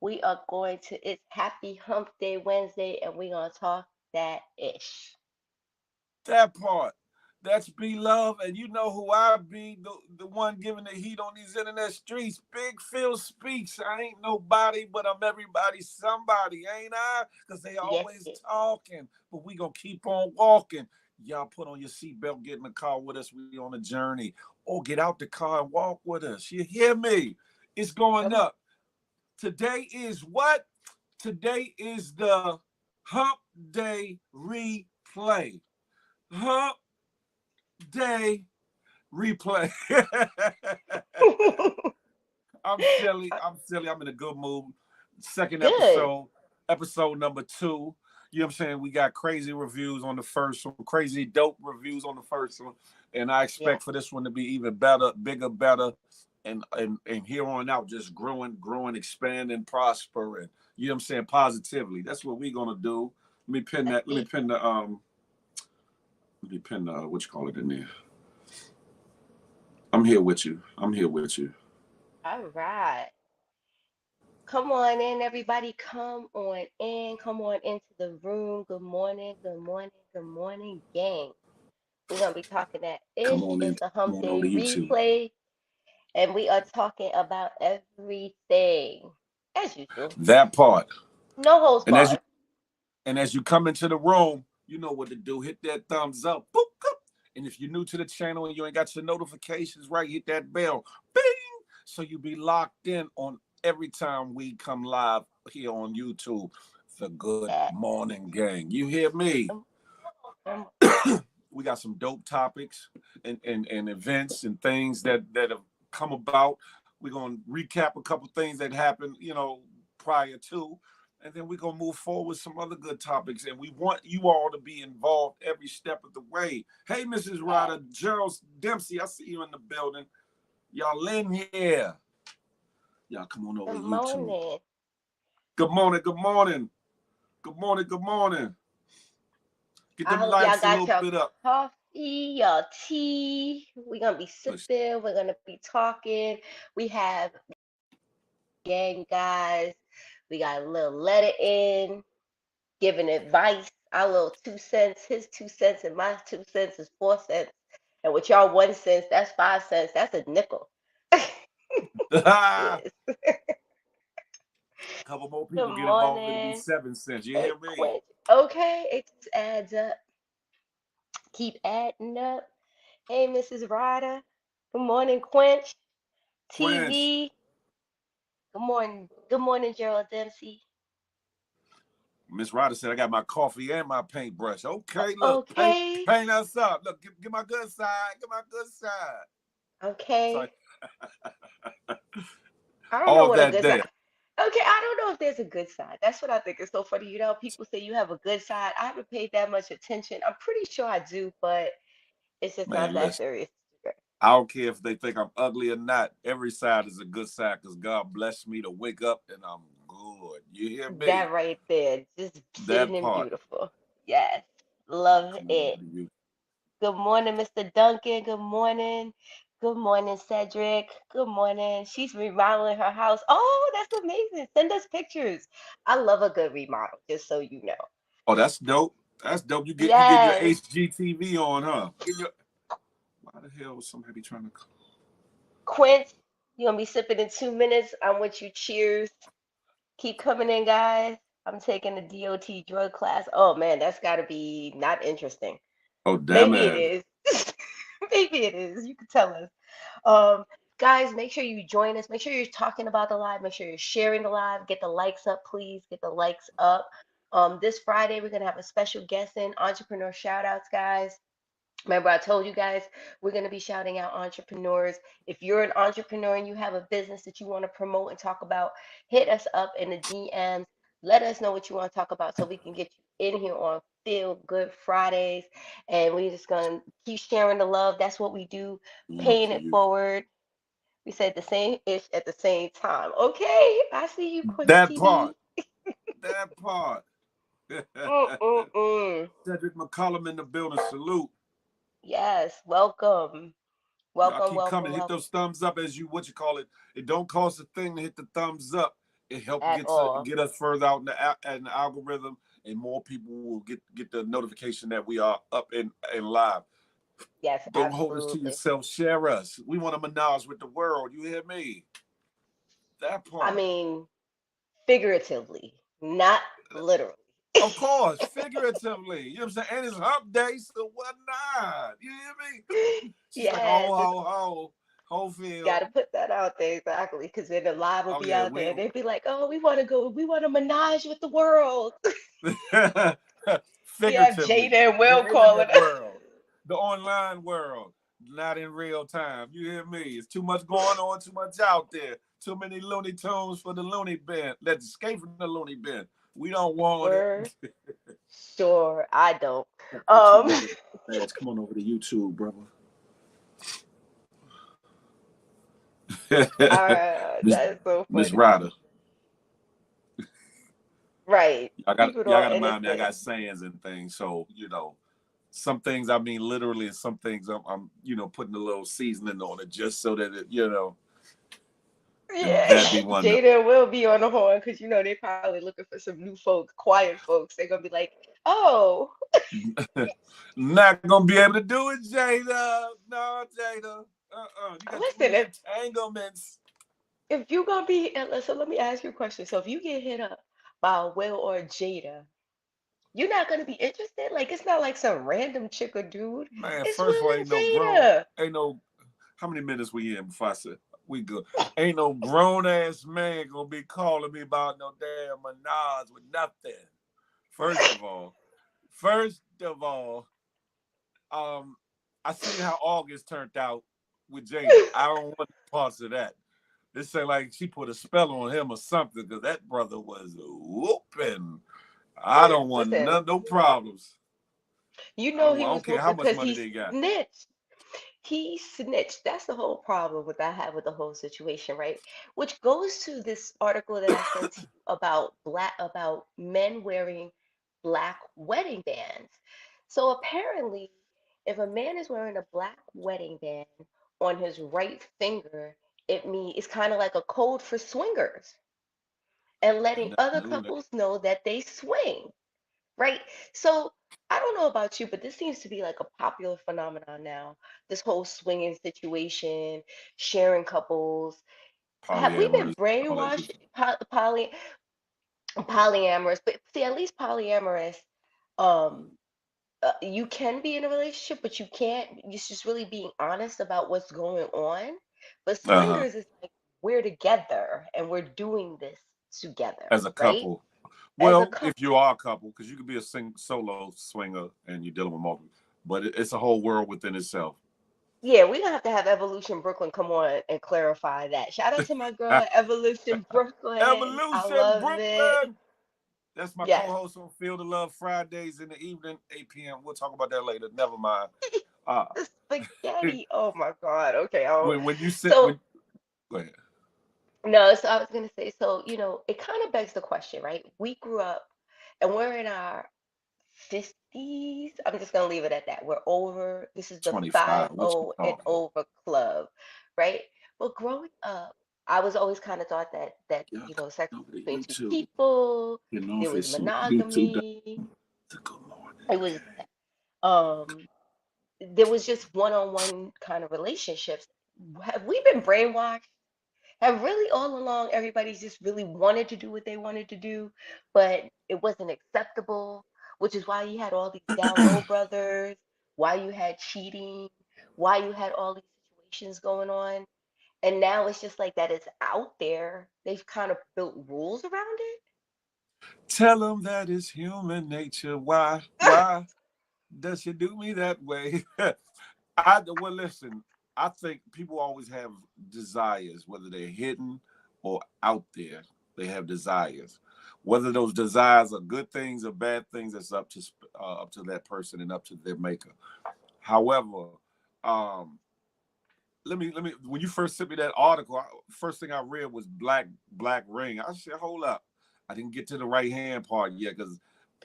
We are going to, it's Happy Hump Day Wednesday, and we're going to talk that ish. That part. That's B Love, and you know who I be, the one giving the heat on these internet streets. Big Phil speaks. I ain't nobody, but I'm everybody somebody, ain't I? Because they Yes, always yes. talking, but we gonna keep on walking. Y'all put on your seatbelt, get in the car with us. We on a journey. Or get out the car and walk with us. You hear me? It's going Come up. Today is what? Today is the Hump Day replay. Hump Day replay. on. I'm silly. I'm silly. I'm in a good mood. Second Good. episode number 2. You know what I'm saying? We got crazy reviews on the first one, crazy dope reviews on the first one. And I Yes. expect for this one to be even better, bigger, better. And here on out, just growing, expanding, prospering. You know what I'm saying? Positively. That's what we're gonna do. Let me pin That's that. it. Let me pin the what you call it in there. I'm here with you. I'm here with you. All right. Come on in, everybody. Come on in. Come on into the room. Good morning. Good morning. Good morning, gang. We're going to be talking that Come ish. on in. It's the Come Hump on over Day to YouTube. replay, and we are talking about everything as usual. That part. No holds And as you barred. come into the room, you know what to do. Hit that thumbs up. Boop, boop. And if you're new to the channel and you ain't got your notifications right, hit that bell. Bing! So you be locked in on every time we come live here on YouTube. The Good Yeah. Morning Gang. You hear me? Um, um, We got some dope topics and events and things that have come about. We're gonna recap a couple things that happened, prior to, and then we're gonna move forward with some other good topics. And we want you all to be involved every step of the way. Hey, Mrs. yeah. Ryder, Gerald Dempsey, I see you in the building. Y'all in here. Y'all come on over to Good YouTube. morning. Good morning, good morning. Good morning, good morning. Get I them hope y'all lights a got little your bit up. coffee, your tea. We're going to be Push. sipping. We're going to be talking. We have gang guys. We got a little letter in, giving advice. Our little 2 cents, his 2 cents, and my 2 cents is 4 cents. And with y'all 1 cent, that's 5 cents. That's a nickel. Yes. Couple more Good people get involved, it'll be morning. 7 cents. You It hear me? quit. Okay, it just adds up. Keep adding up. Hey, Mrs. Ryder. Good morning, Quench. Quench, TV. Good morning. Good morning, Gerald Dempsey. Miss Ryder said I got my coffee and my paintbrush. Okay, look, Okay. paint us up. Look, get my good side. Get my good side. So Okay. I don't know all what a that good side. there. Okay, I don't know if there's a good side. That's what I think is so funny. You know, people say you have a good side. I haven't paid that much attention. I'm pretty sure I do, but it's just not Man, that listen. serious. I don't care if they think I'm ugly or not. Every side is a good side because God blessed me to wake up and I'm good. You hear me? That right there, just sitting That in part. beautiful. Yes, Y'all love come on over it. to you. Good morning, Mr. Duncan. Good morning. Good morning, Cedric. Good morning. She's remodeling her house. Oh, that's amazing. Send us pictures. I love a good remodel, just so you know. Oh, that's dope. That's dope. You get your Yes. HGTV on, huh? Why the hell was somebody trying to? Quint, you're gonna be sipping in 2 minutes. I want you cheers. Keep coming in, guys. I'm taking a DOT drug class. Oh man, that's gotta be not interesting. Oh, damn Maybe it it. is. Maybe it is. You can tell us. Um, guys, make sure you join us. Make sure you're talking about the live. Make sure you're sharing the live. Get the likes up, please. Get the likes up. This Friday, we're gonna have a special guest in entrepreneur shout outs, guys. Remember, I told you guys we're going to be shouting out entrepreneurs. If you're an entrepreneur and you have a business that you want to promote and talk about, hit us up in the DMs. Let us know what you want to talk about so we can get you in here on Feel Good Fridays. And we're just going to keep sharing the love. That's what we do, Look paying to it you. forward. We said the same ish at the same time. Okay, I see you, Quinch That TV. part. That part. Mm-mm-mm. Cedric McCollum in the building. Salute. Yes, welcome. Y'all Welcome, keep welcome, coming. Hit welcome. those thumbs up as you what you call it. It don't cost a thing to hit the thumbs up. It helps at all. get us further out in the algorithm, and more people will get the notification that we are up and live. Yes, Don't hold us to absolutely. yourself. Share us. We want to menage with the world. You hear me? That I part. mean, figuratively, not literally. Of course, figuratively. You know what I'm saying? And it's hump day, so what not? You hear me? She's like, Yes, ho, ho, ho. Ho, got to Phil. put that out there exactly, because then the live will Oh, be yeah. out there, and they'd be like, "Oh, we want to go, we want to menage with the world." We have Jada Figuratively, and the Will calling. internet world, the online world, not in real time. You hear me? It's too much going on, too much out there, too many Looney Tunes for the Looney Bin. Let's escape from the Looney Bin. We don't want it. For sure, I don't. Got YouTube Um, notifications. Come on over to YouTube, brother. Miss that's so Miss funny. Ryder. Right, keep it Y'all all gotta mind me. I innocent. got sayings and things, so some things I mean literally, and some things I'm putting a little seasoning on it just so that and Yeah, that be one of Jada and Will be on the horn because they probably looking for some new folks, quiet folks. They're gonna be like, "Oh, them. Not gonna be able to do it, Jada. No, Jada. You got too listen, many if entanglements. you gonna be," so let me ask you a question. So if you get hit up by Will or Jada, you're not gonna be interested. Like it's not like some random chick or dude. Man, It's first of all, Will and ain't no grown, Jada. ain't no. How many minutes we in before I said we good? Ain't no grown ass man gonna be calling me about no damn menage with nothing. First of all, first of all, um, I seen how August turned out with Jada. I don't want parts of that. This say like she put a spell on him or something because that brother was whooping. I don't want Listen, no problems. I he don't was care how whooping much because money he they got. snitched. He snitched. That's the whole problem with I have with the whole situation, right? Which goes to this article that I sent to you about men wearing black wedding bands. So apparently, if a man is wearing a black wedding band on his right finger, it's kind of like a code for swingers and I letting never other knew that. couples know that they swing, right? So I don't know about you, but this seems to be like a popular phenomenon now. This whole swinging situation, sharing couples. Have we been Polyamorous, all that good brainwashed, stuff. polyamorous? But see, at least polyamorous, um, you can be in a relationship, but you can't. It's just really being honest about what's going on. But Uh-huh. swingers is like we're together and we're doing this together, As a right? couple. As a Well, if couple. you are a couple, because you could be a solo swinger and you're dealing with multiple, but it's a whole world within itself. Yeah, we're gonna have to have Evolution Brooklyn come on and clarify that. Shout out to my girl, Evolution Brooklyn. I Evolution love it. Brooklyn. That's my Yes. co-host on Field of Love Fridays in the evening, 8 p.m. We'll talk about that later. Never mind. Uh The spaghetti. Oh my God. Okay. when you sit So when go ahead. no, so I was gonna say, so it kind of begs the question, right? We grew up and we're in our 50s. I'm just gonna leave it at that. We're over. This is the 25. What you 50 and talking? over club, right? Well, growing up, I was always kind of thought that Yeah, sex come over was to between two YouTube. people. You know There if was it's some YouTube. monogamy. Good morning. It was um there was just one-on-one kind of relationships. Have we been brainwashed? Have really all along everybody's just really wanted to do what they wanted to do, but it wasn't acceptable, which is why you had all these down low brothers, why you had cheating, why you had all these situations going on. And now it's just like that it's out there. They've kind of built rules around Tell them that it's human nature. Why? it. Why does she do me that way? Well, listen. I think people always have desires, whether they're hidden or out there. They have desires. Whether those desires are good things or bad things, it's up to that person and up to their maker. However, um, let me. When you first sent me that article, first thing I read was black ring. I said, hold up, I didn't get to the right hand part yet because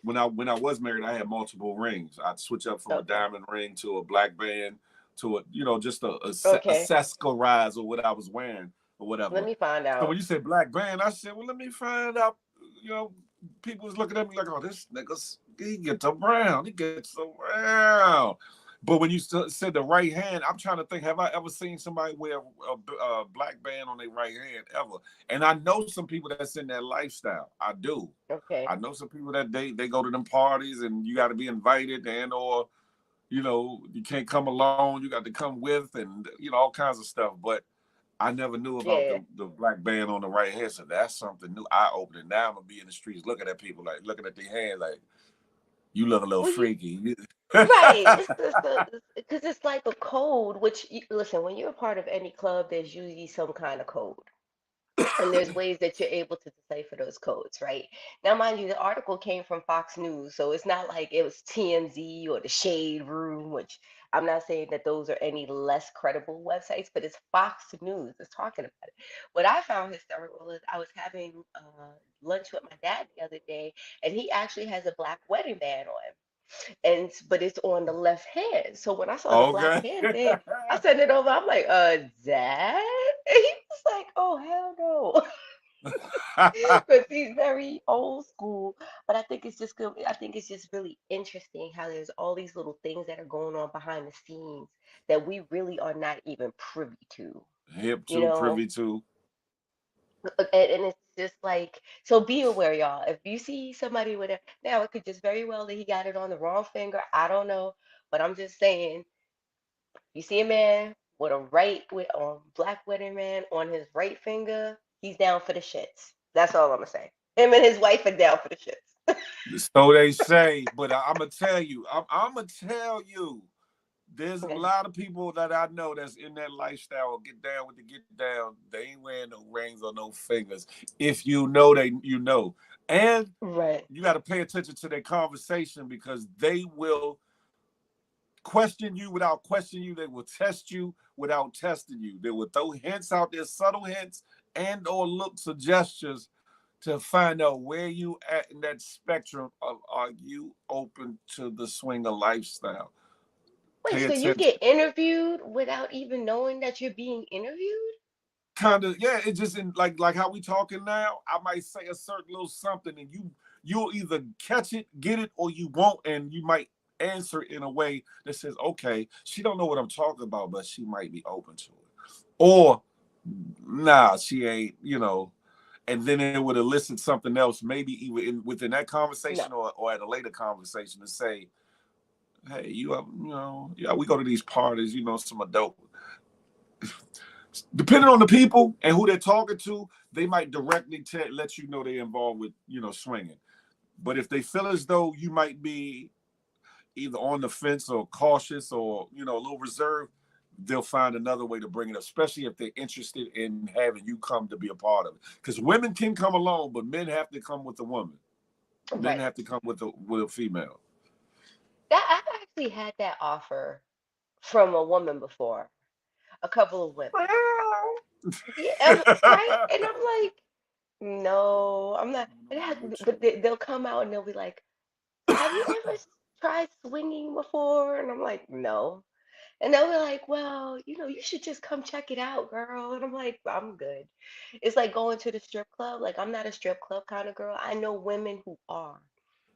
when I was married, I had multiple rings. I'd switch up from a Okay. diamond ring to a black band to a just a Okay. accessorize of what I was wearing. or whatever. Let me find So when out. you say black band, I said, well, let me find out. You know, people was looking at me like, oh, this nigga's he gets around, he gets around. But when you said the right hand, I'm trying to think, have I ever seen somebody wear a black band on their right hand ever? And I know some people that's in that lifestyle. I do. Okay. I know some people that they go to them parties and you got to be invited and or you can't come alone. You got to come with and all kinds of stuff. But I never knew about Yeah. the black band on the right hand. So that's something new, eye opening. Now I'm gonna be in the streets looking at people like looking at their hands like you look a little Well, you freaky. right. Because it's like a code. Which listen, when you're a part of any club, there's usually some kind of code. And there's ways that you're able to decipher those codes, right? Now, mind you, the article came from Fox News, so it's not like it was TMZ or the Shade Room, which I'm not saying that those are any less credible websites, but it's Fox News that's talking about it. What I found hysterical is I was having lunch with my dad the other day, and he actually has a black wedding band on, but it's on the left hand. So when I saw the black Okay. hand thing, I sent it over. I'm like, Dad? And he was like, oh, hell no. Because he's very old school. But I think it's just good. I think it's just really interesting how there's all these little things that are going on behind the scenes that we really are not even privy to, Hip you to, know? privy to. And it's just like, so be aware, y'all. If you see somebody with a, now it could just very well that he got it on the wrong finger. I don't know. But I'm just saying, you see a man with a black wedding man on his right finger, he's down for the shits. That's all I'm gonna say. Him and his wife are down for the shits. So they say, but I'm gonna tell you, I'm gonna tell you, there's a Okay. lot of people that I know that's in that lifestyle. Get down with the get down. They ain't wearing no rings or no fingers. If you know, and Right. you got to pay attention to their conversation because they will question you without questioning you. They will test you without testing you. They will throw hints out there, subtle hints and or look suggestions to find out where you at in that spectrum of are you open to the swinger lifestyle. Wait, Pay so you attention. get interviewed without even knowing that you're being interviewed? Kind of, yeah, it's just in like how we talking now. I might say a certain little something and you'll either catch it, get it, or you won't, and you might answer in a way that says, okay, she don't know what I'm talking about, but she might be open to it. Or nah, she ain't, and then it would elicit something else, maybe even within that No. conversation or at a later conversation to say, hey, yeah, we go to these parties, some adult. Depending on the people and who they're talking to, they might directly let you know they're involved with, swinging. But if they feel as though you might be either on the fence or cautious or, a little reserved, they'll find another way to bring it up, especially if they're interested in having you come to be a part of it. Because women can come alone, but men have to come with a woman. Men Right. have to come with a female. That I've actually had that offer from a woman before, a couple of women. Yeah, right. And I'm like, no, I'm not. It has, but they'll come out and they'll be like, have you ever tried swinging before? And I'm like, no. And they'll be like, well, you should just come check it out, girl. And I'm like, I'm good. It's like going to the strip club. Like, I'm not a strip club kind of girl. I know women who are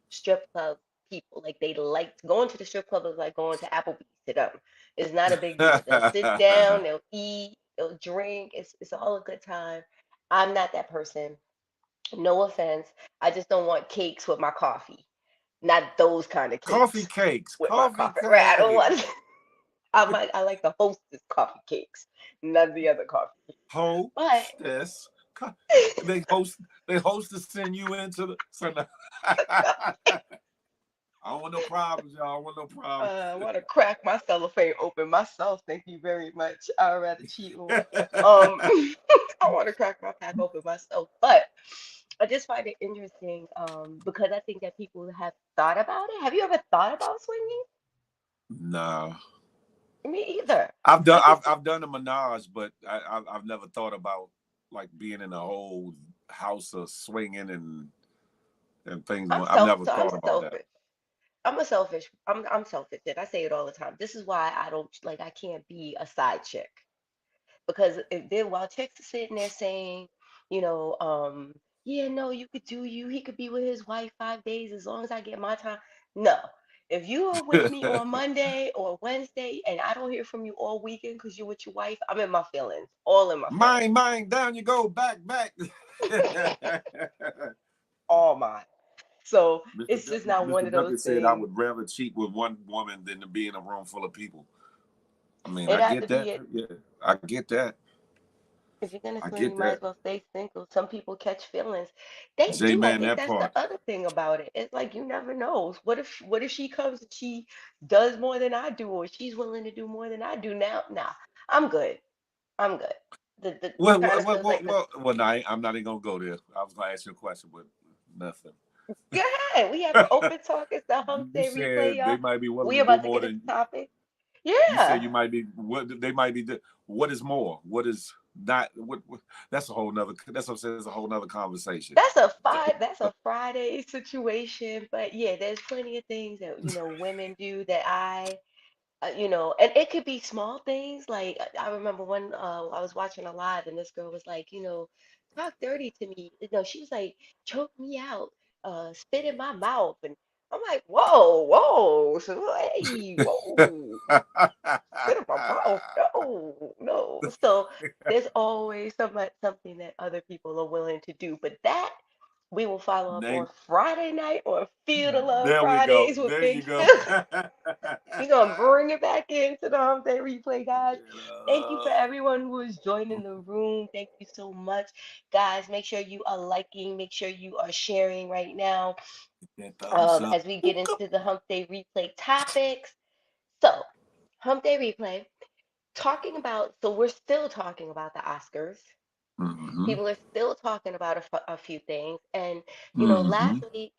strip club people. Like, they like going to the strip club is like going to Applebee's to them. It's not a big deal. They'll sit down, they'll eat, they'll drink. It's all a good time. I'm not that person. No offense. I just don't want cakes with my coffee. Not those kind of Coffee cakes cakes, with my coffee coffee. Right. I don't cakes. want I like the hostess coffee cakes, none of the other coffee cakes. But Hostess. They host to send you into the. So now, I don't want no problems, y'all. I don't want no problems. I want to crack my cellophane open myself. Thank you very much. I'd rather cheat on. I want to crack my pack open myself, but I just find it interesting because I think that people have thought about it. Have you ever thought about swinging? No, Me either. I've done Like I've it's I've done a menage, but I've never thought about like being in a whole house of swinging and things going. I've never I'm thought about that. selfish. I'm selfish, and I say it all the time. This is why I don't like I can't be a side chick. Because if they while chicks are sitting there saying, you know, yeah, no, you could do you. He could be with his wife 5 days as long as I get my time. No. If you are with me on Monday or Wednesday and I don't hear from you all weekend because you're with your wife, I'm in my feelings, all in my feelings, Mine, mine, down you go, back, back. all mine. So Mr. it's just not one Mr. of those Duckett said, "I things. would rather cheat with one woman than to be in a room full of people." I mean, It I had to get be that. it. Yeah, I get that. If you're gonna I swing, get you might that. as well stay single. Some people catch feelings. They J do. I man, think that that's the part. other thing about it. It's like you never know. What if she comes and she does more than I do, or she's willing to do more than I do now? Nah, I'm good. I'm good. The Well, kind well, of well, feels well, like the well, well no, I'm not even gonna go there. I was gonna ask you a question, but nothing. go ahead. We having open talk. It's the Hump You Day replay, said they y'all. might be willing We to do about to more get into than topic. you said. Yeah. You might be what they might be. What is more? What is not? That's a whole nother. That's what I'm saying. It's a whole nother conversation. That's a Friday situation, but yeah, there's plenty of things that women do that and it could be small things. Like I remember when I was watching a live and this girl was like, talk dirty to me. She was like, choke me out, spit in my mouth, and I'm like, whoa, whoa, so hey, whoa, spit in my mouth, no, no. So there's always something that other people are willing to do, but that we will follow up on Name. Friday night on Feel the Love There we go. Fridays with There Big you go. Phil. We're gonna bring it back into the Hump Day replay, guys. Thank you for everyone who is joining the room. Thank you so much, guys. Make sure you are liking. Make sure you are sharing right now. That thumbs up. As we get into the Hump Day replay topics. So, Hump Day replay. So we're still talking about the Oscars. Mm-hmm. People are still talking about a few things. And, Mm-hmm. last week,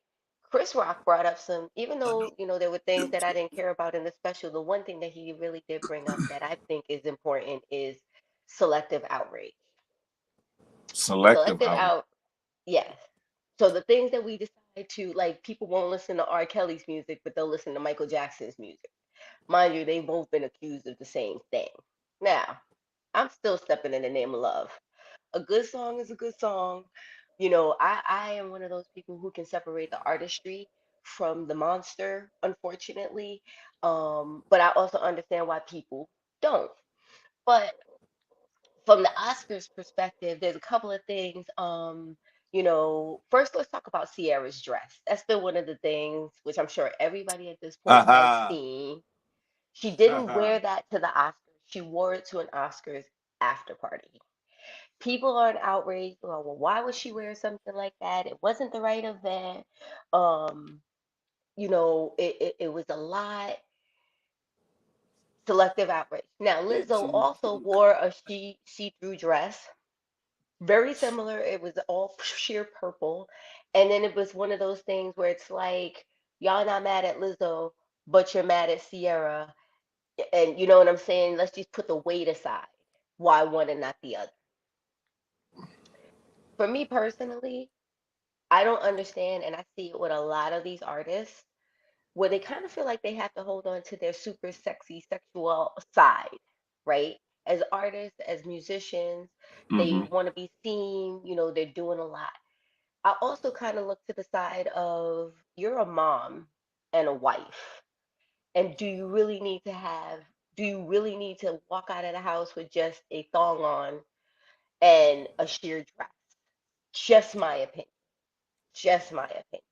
Chris Rock brought up even though, there were things that I didn't care about in the special, the one thing that he really did bring up that I think is important is selective outrage. Selective Selective outrage. out, yes. So the things that we decide to, like, people won't listen to R. Kelly's music, but they'll listen to Michael Jackson's music. Mind you, they've both been accused of the same thing. Now, I'm still stepping in the name of love. A good song is a good song. I am one of those people who can separate the artistry from the monster, unfortunately. But I also understand why people don't. But from the Oscars perspective, there's a couple of things. First let's talk about Sierra's dress. That's been one of the things which I'm sure everybody at this point has Ha seen. She didn't ha. wear that to the Oscars. She wore it to an Oscars after party. People are outraged. Well, why would she wear something like that? It wasn't the right event. Um, it was a lot. Selective outrage. Now, Lizzo also wore a see-through dress, very similar. It was all sheer purple, and then it was one of those things where it's like y'all not mad at Lizzo, but you're mad at Sierra, and you know what I'm saying? Let's just put the weight aside. Why one and not the other? For me personally, I don't understand, and I see it with a lot of these artists where they kind of feel like they have to hold on to their super sexy sexual side, right? As artists, as musicians, they Mm-hmm. want to be seen, they're doing a lot. I also kind of look to the side of you're a mom and a wife. And do you really need to walk out of the house with just a thong on and a sheer dress? Just my opinion. Just my opinion.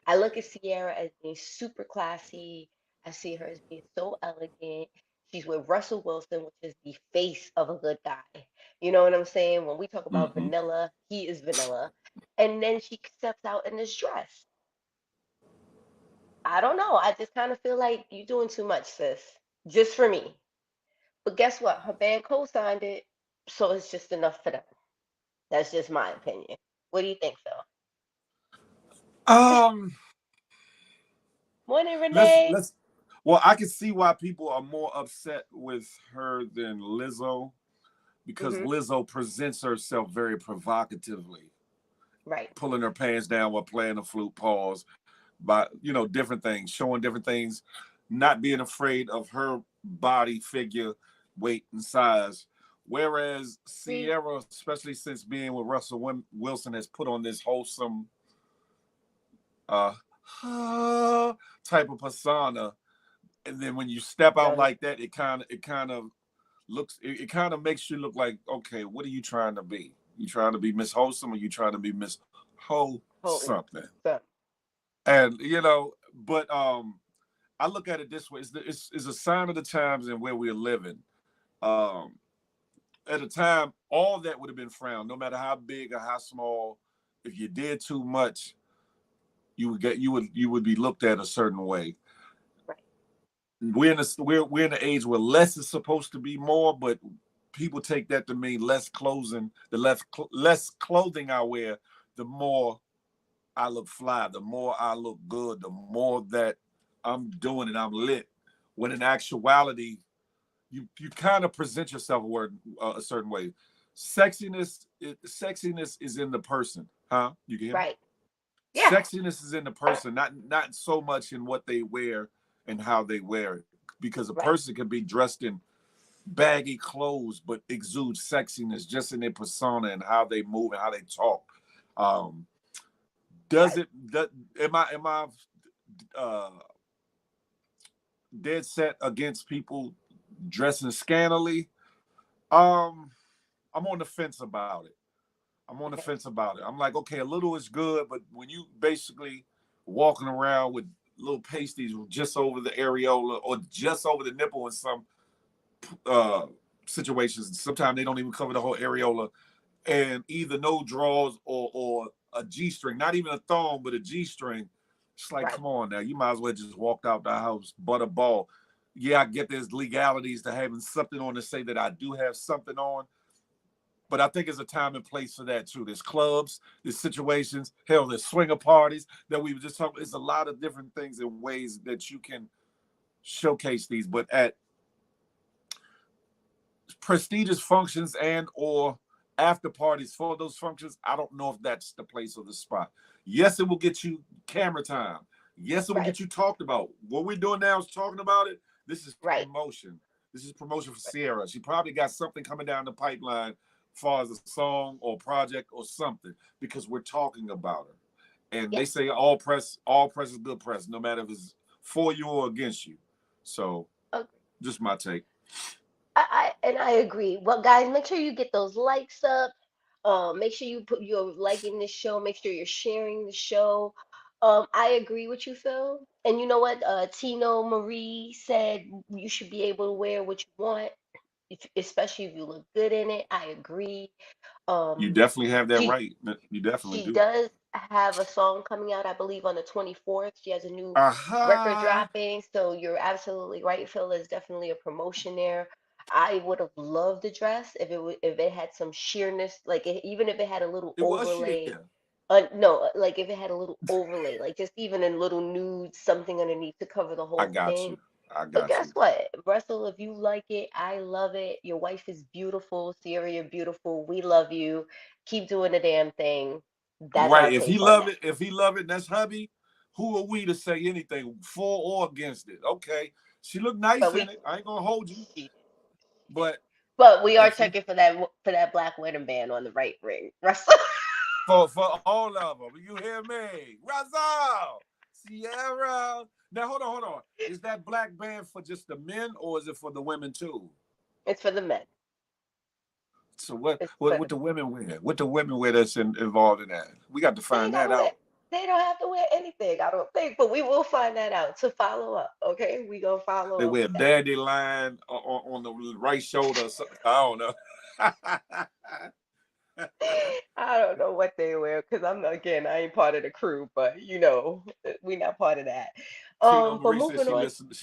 I look at Sierra as being super classy. I see her as being so elegant. She's with Russell Wilson, which is the face of a good guy. You know what I'm saying? When we talk about Mm-hmm. vanilla, he is vanilla. And then she steps out in this dress. I don't know. I just kind of feel like you're doing too much, sis. Just for me. But guess what? Her band co-signed it, so it's just enough for them. That's just my opinion. What do you think, Phil? Um, Morning, let's Renee. let's. Well, I can see why people are more upset with her than Lizzo because Hmm. Lizzo presents herself very provocatively, Right. pulling her pants down while playing the flute, pause, by different things, showing different things, not being afraid of her body, figure, weight, and size. Whereas Agreed. Sierra, especially since being with Russell Wilson, has put on this wholesome uh type of persona. And then when you step out No, like that, it kind of looks it kind of makes you look like, okay, what are you trying to be? You trying to be Miss Wholesome, or you trying to be Miss Ho whole something? son. And but I look at it this way: it's a sign of the times and where we're living. Um, at a time, all that would have been frowned, no matter how big or how small. If you did too much, you would be looked at a certain way. Right, We're in the age where less is supposed to be more, but people take that to mean less clothing. The less clothing I wear, the more I look fly, the more I look good, the more that I'm doing and I'm lit. When in actuality, you kind of present yourself a certain way. Sexiness is in the person, huh? You can hear me. right. Yeah, Sexiness is in the person, not so much in what they wear and how they wear it. Because a right, person can be dressed in baggy clothes but exude sexiness just in their persona and how they move and how they talk. Um, does right. it? Am I uh, dead set against people dressing scantily? Um, I'm on the fence about it. I'm on the Okay, fence about it. I'm like, okay, a little is good, but when you basically walking around with little pasties just over the areola or just over the nipple in some uh situations, sometimes they don't even cover the whole areola, and either no draws or a G string, not even a thong, but a G string. It's like, right. come on now, you might as well just walked out the house, but a ball. Yeah, I get there's legalities to having something on to say that I do have something on, but I think there's a time and place for that too. There's clubs, there's situations, hell, there's swinger parties that we were just talking. It's a lot of different things and ways that you can showcase these. But at prestigious functions and or after parties for those functions, I don't know if that's the place or the spot. Yes, it will get you camera time. Yes, it will Right, get you talked about. What we're doing now is talking about it. This is right, promotion. This is promotion for Sierra. She probably got something coming down the pipeline as far as a song or project or something because we're talking about her. And yeah. they say all press is good press, no matter if it's for you or against you. So Agree. just my take. I agree. Well, guys, make sure you get those likes up. Make sure you're liking this show. Make sure you're sharing the show. I agree with you, Phil. And you know what? Tino Marie said you should be able to wear what you want, especially if you look good in it. I agree. You Um, definitely have that she right. You definitely she do. does have a song coming out, I believe, on the 24th. She has a new record Aha. dropping. So you're absolutely right, Phil. There's definitely a promotion there. I would have loved the dress if it had some sheerness, like even if it had a little It was overlay. sheer. No, like if it had a little overlay, like just even a little nude, something underneath to cover the I whole got thing. you. I But got guess you. what, Russell? If you like it, I love it. Your wife is beautiful. Sierra, you're beautiful. We love you. Keep doing the damn thing. That's Right. our take on that. If he love it, that's hubby. Who are we to say anything for or against it? Okay. She looked nice But in we it. I ain't gonna hold you. she did. She did. But But we are if he checking for that black wedding band on the right ring, Russell. for all of them, you hear me? Razal, Sierra. Now hold on. Is that black band for just the men or is it for the women too? It's for the men. So what It's what for what the the women wear? What the women wear that's involved in that? We got to they ain't find that gotta wear out. they don't have to wear anything, I don't think, but we will find that out to follow up. Okay, we gonna They follow up wear with that. dandelion on the right shoulder. Or something. I don't know. I don't know what they wear because I ain't part of the crew, but we not part of that. Tino But Marie said moving she on. listened.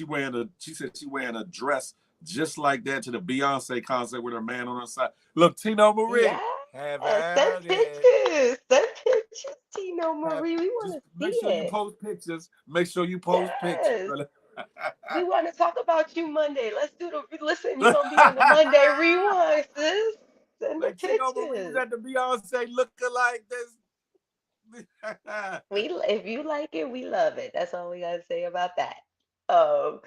She said she wearing a dress just like that to the Beyonce concert with her man on her side. Look, Tino Yeah, Marie, have send at it. pictures. Send pictures, Tino Have Marie. We want just to see make sure you it. post pictures. Make sure you post pictures. Yes. We want to talk about you Monday. Let's do the listen. You're gonna be on the Monday rewind, sis. Send the Like Tino Marie was pictures. at the Beyonce looking like this. If you like it, we love it. That's all we gotta say about that. Um,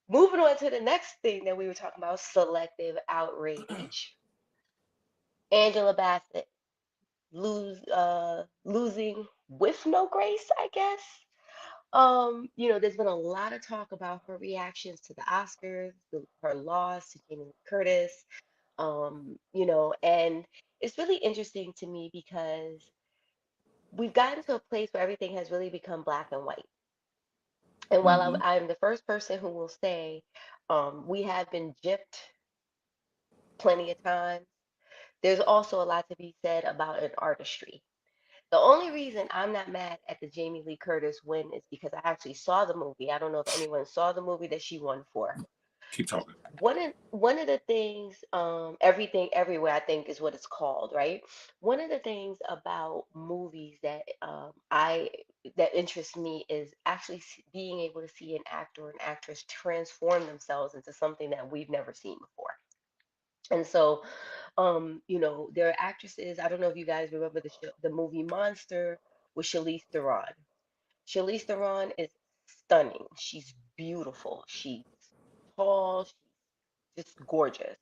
Moving on to the next thing that we were talking about, selective outrage. Angela Bassett losing with no grace, I guess. There's been a lot of talk about her reactions to the Oscars, her loss to Jamie Lee Curtis. And it's really interesting to me because we've gotten to a place where everything has really become black and white. And while Mm-hmm. I'm the first person who will say we have been gypped plenty of times, there's also a lot to be said about an artistry. The only reason I'm not mad at the Jamie Lee Curtis win is because I actually saw the movie. I don't know if anyone saw the movie that she won for. Keep talking. One of the things, everything everywhere, I think is what it's called, right? One of the things about movies that I that interests me is actually being able to see an actor or an actress transform themselves into something that we've never seen before. And so, there are actresses. I don't know if you guys remember the movie Monster with Charlize Theron. Charlize Theron is stunning. She's beautiful. She's tall. She's just gorgeous.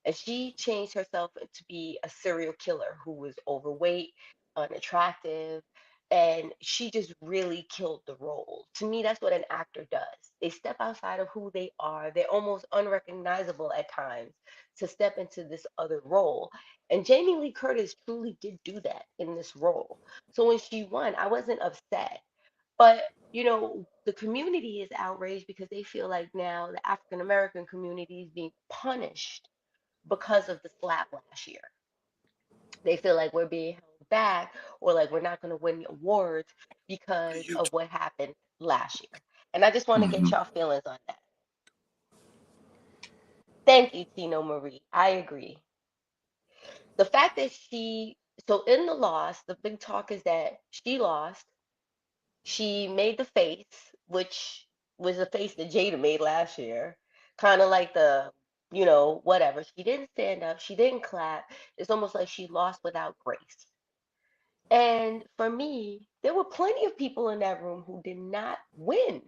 And she changed herself to be a serial killer who was overweight, unattractive, and she just really killed the role. To me, that's what an actor does. They step outside of who they are. They're almost unrecognizable at times to step into this other role. And Jamie Lee Curtis truly did do that in this role. So when she won, I wasn't upset. But the community is outraged because they feel like now the African American community is being punished because of the slap last year. They feel like we're being held back or like we're not going to win the awards because You. of what happened last year. And I just want to get Mm-hmm. y'all feelings on that. Thank you, Tino Marie. I agree. The fact that so in the loss, the big talk is that she lost. She made the face, which was the face that Jada made last year. Kind of like whatever. She didn't stand up. She didn't clap. It's almost like she lost without grace. And for me, there were plenty of people in that room who did not win.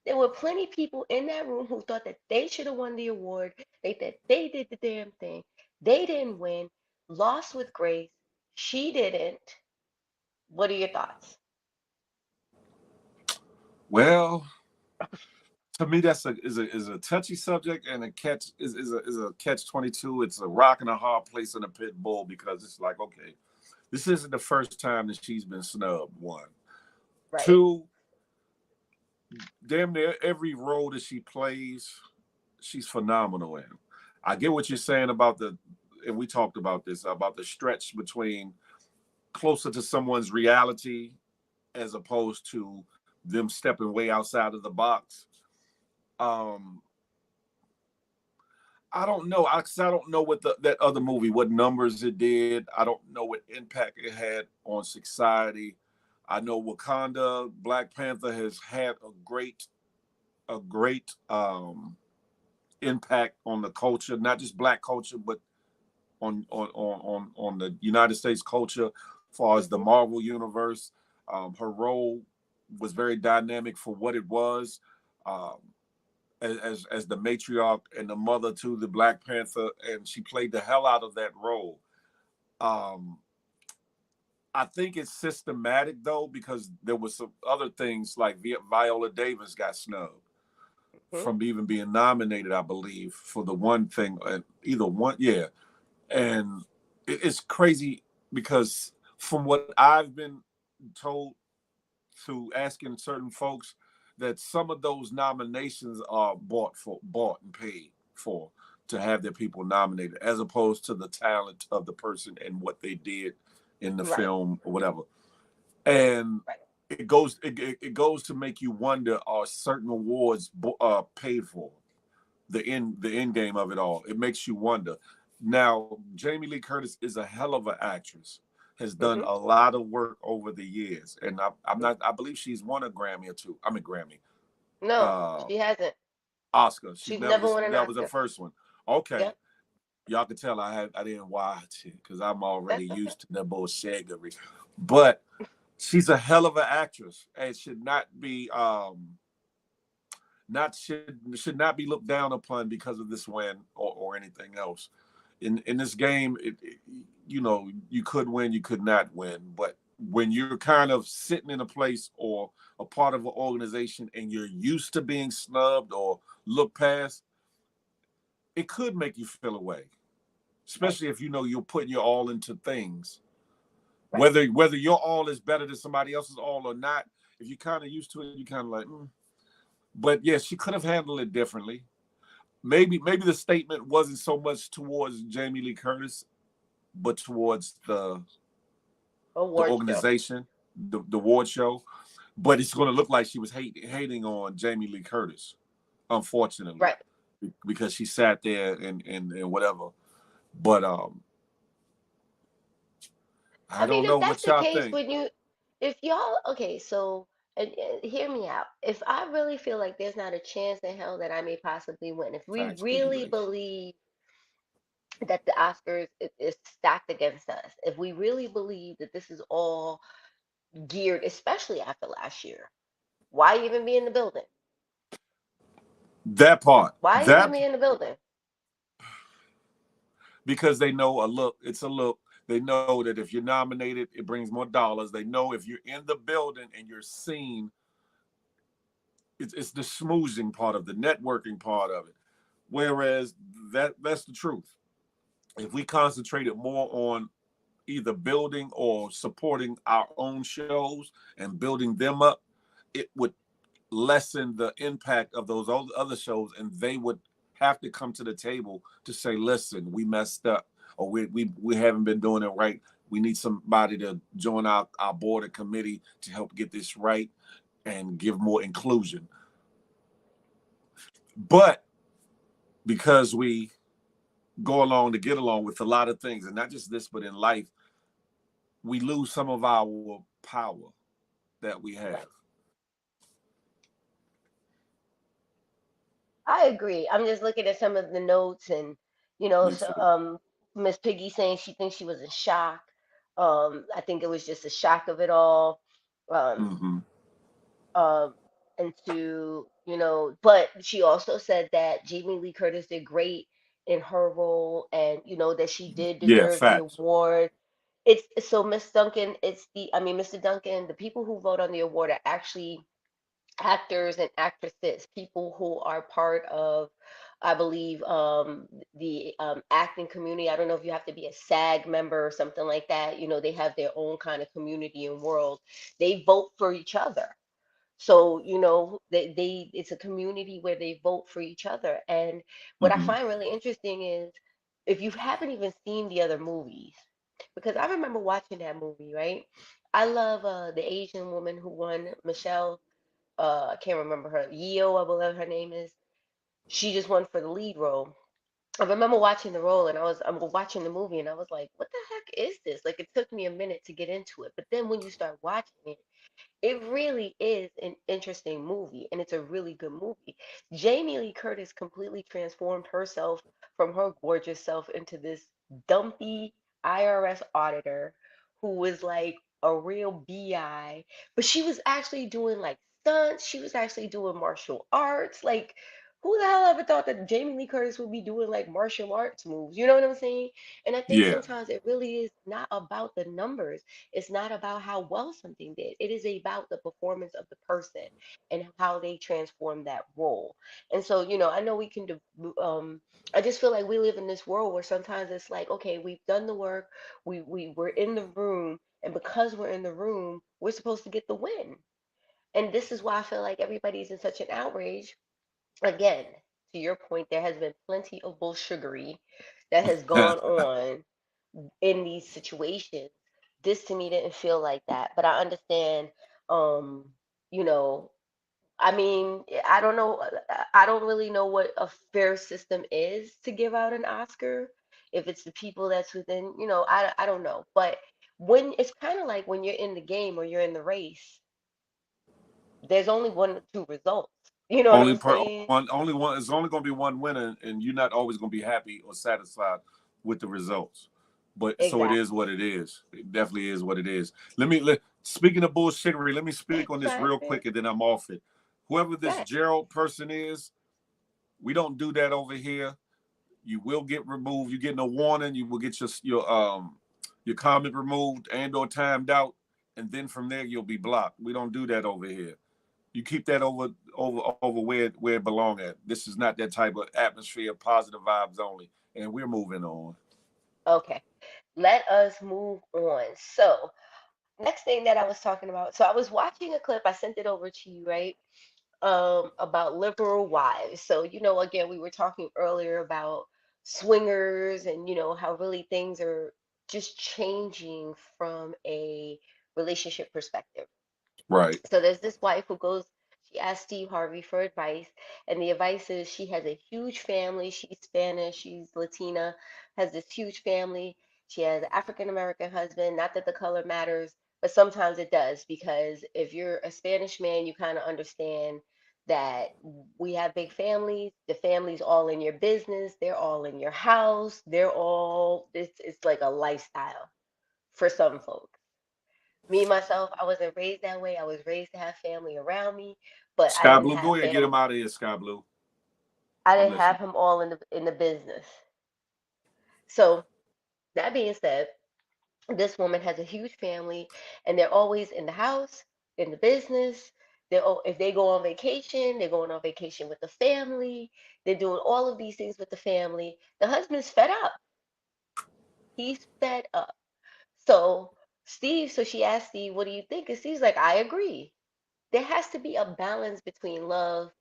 There were plenty of people in that room who thought that they should have won the award. They that they did the damn thing. They didn't win. Lost with grace. She didn't. What are your thoughts? Well, to me, that's a touchy subject and a catch is a catch 22. It's a rock and a hard place in a pit bull because it's like, okay, this isn't the first time that she's been snubbed. One, Right. two, damn near every role that she plays, she's phenomenal in. I get what you're saying about and we talked about this about the stretch between closer to someone's reality as opposed to them stepping way outside of the box. Um, I don't know. I don't know what that other movie, what numbers it did. I don't know what impact it had on society. I know Wakanda, Black Panther has had a great impact on the culture, not just Black culture, but on the United States culture, as far as the Hmm. Marvel universe. Her role was very dynamic for what it was. Um, as the matriarch and the mother to the Black Panther, and she played the hell out of that role. Um, I think it's systematic though because there was some other things like Viola Davis got snubbed Hmm. from even being nominated, I believe, for the one thing, either one, yeah. And it's crazy because from what I've been told through asking certain folks that some of those nominations are bought and paid for to have their people nominated as opposed to the talent of the person and what they did in the Right. film or whatever. And Right. it goes to make you wonder, are certain awards paid for, the end game of it all. It makes you wonder. Now, Jamie Lee Curtis is a hell of an actress. Has done Hmm. a lot of work over the years, and I'm Hmm. not. I believe she's won a Grammy or two. I mean Grammy, No, uh, she hasn't. Oscar. She She's never. never won an That was her Oscar. first one. Okay, Yep. y'all can tell I didn't watch it because I'm already That's okay. used to the bullshittery. But she's a hell of an actress and should not be not should not be looked down upon because of this win or anything else. in this game, you know, you could win, you could not win. But when you're kind of sitting in a place or a part of an organization and you're used to being snubbed or looked past, it could make you feel away, Right. especially if you know you're putting your all into things. Right. Whether your all is better than somebody else's all or not, if you're kind of used to it, you kind of like. But yes, she could have handled it differently. Maybe the statement wasn't so much towards Jamie Lee Curtis, but towards the Award show. organization, the award show. But it's going to look like she was hating on Jamie Lee Curtis, unfortunately, Right. because she sat there and whatever. But I I don't mean, know if that's what the y'all case, think. when you, if y'all, okay, so, and hear me out. If I really feel like there's not a chance in hell that I may possibly win, if we Facts, Biggie really Lace. believe that the Oscars is stacked against us, if we really believe that this is all geared, especially after last year, why even be in the building? That part, Why even that be in the building? because they know a look. It's a look. They know that if you're nominated, it brings more dollars. They know if you're in the building and you're seen, it's the smoozing part of the networking part of it. Whereas that's the truth. If we concentrated more on either building or supporting our own shows and building them up, it would lessen the impact of those other shows, and they would have to come to the table to say, "Listen, we messed up, or we haven't been doing it right. We need somebody to join our board and committee to help get this right and give more inclusion." But because we go along to get along with a lot of things, and not just this, but in life, we lose some of our power that we have. Right. I agree. I'm just looking at some of the notes, and Me so, too. Miss Piggy saying she thinks she was in shock. I think it was just a shock of it all. Um, Mm-hmm. um, and to, but she also said that Jamie Lee Curtis did great in her role, and that she did Yeah, deserve the facts. award. It's so Miss Duncan, I mean, Mr. Duncan, the people who vote on the award are actually actors and actresses, people who are part of, I believe, the acting community. I don't know if you have to be a SAG member or something like that. They have their own kind of community and world. They vote for each other. So, it's a community where they vote for each other. And what I Mm-hmm. find really interesting is, if you haven't even seen the other movies, because I remember watching that movie, right? I love the Asian woman who won, Michelle, I can't remember her, Yeo, I believe her name is. She just won for the lead role. I remember watching the role, and I'm watching the movie, and I was like, what the heck is this? Like, it took me a minute to get into it. But then when you start watching it, it really is an interesting movie, and it's a really good movie. Jamie Lee Curtis completely transformed herself from her gorgeous self into this dumpy IRS auditor who was like a real BI, but she was actually doing like stunts. She was actually doing martial arts. Like, who the hell ever thought that Jamie Lee Curtis would be doing like martial arts moves? You know what I'm saying? And I think Yeah. sometimes it really is not about the numbers. It's not about how well something did. It is about the performance of the person and how they transform that role. And so, I know we can I just feel like we live in this world where sometimes it's like, okay, we've done the work, we're in the room, and because we're in the room, we're supposed to get the win. And this is why I feel like everybody's in such an outrage. Again, to your point, there has been plenty of bullshuggery that has gone on in these situations. This to me didn't feel like that, but I understand. Um, you know, I mean, I don't know. I don't really know what a fair system is to give out an Oscar. If it's the people that's within, I don't know. But when it's kind of like when you're in the game or you're in the race, there's only one or two results. You know what only I'm per saying? one only one it's only going to be one winner, and you're not always going to be happy or satisfied with the results. But so it is Exactly. what it is. It definitely is what it is. Speaking of bullshittery, let me speak on this real quick Exactly. and then I'm off it. Whoever this That. Gerald person is, we don't do that over here. You will get removed. You get no warning. You will get your comment removed and or timed out, and then from there you'll be blocked. We don't do that over here. You keep that over where it belong at. This is not that type of atmosphere. Positive vibes only, and we're moving on. Okay, let us move on. So, next thing that I was talking about, so I was watching a clip, I sent it over to you, right? About liberal wives. So, again, we were talking earlier about swingers and, how really things are just changing from a relationship perspective. Right. So there's this wife who goes, she asks Steve Harvey for advice, and the advice is she has a huge family. She's Spanish, she's Latina, has this huge family. She has an African American husband. Not that the color matters, but sometimes it does because if you're a Spanish man, you kind of understand that we have big families. The family's all in your business, they're all in your house, it's like a lifestyle for some folks. Me myself, I wasn't raised that way. I was raised to have family around me, but I Sky didn't Blue, have go ahead, get him family. out of here. Sky Blue, I I'm didn't have listening. him all in the business. So that being said, this woman has a huge family, and they're always in the house, in the business. If they go on vacation, they're going on vacation with the family. They're doing all of these things with the family. The husband's fed up. He's fed up. So she asked Steve, "What do you think?" And Steve's like, "I agree. There has to be a balance between love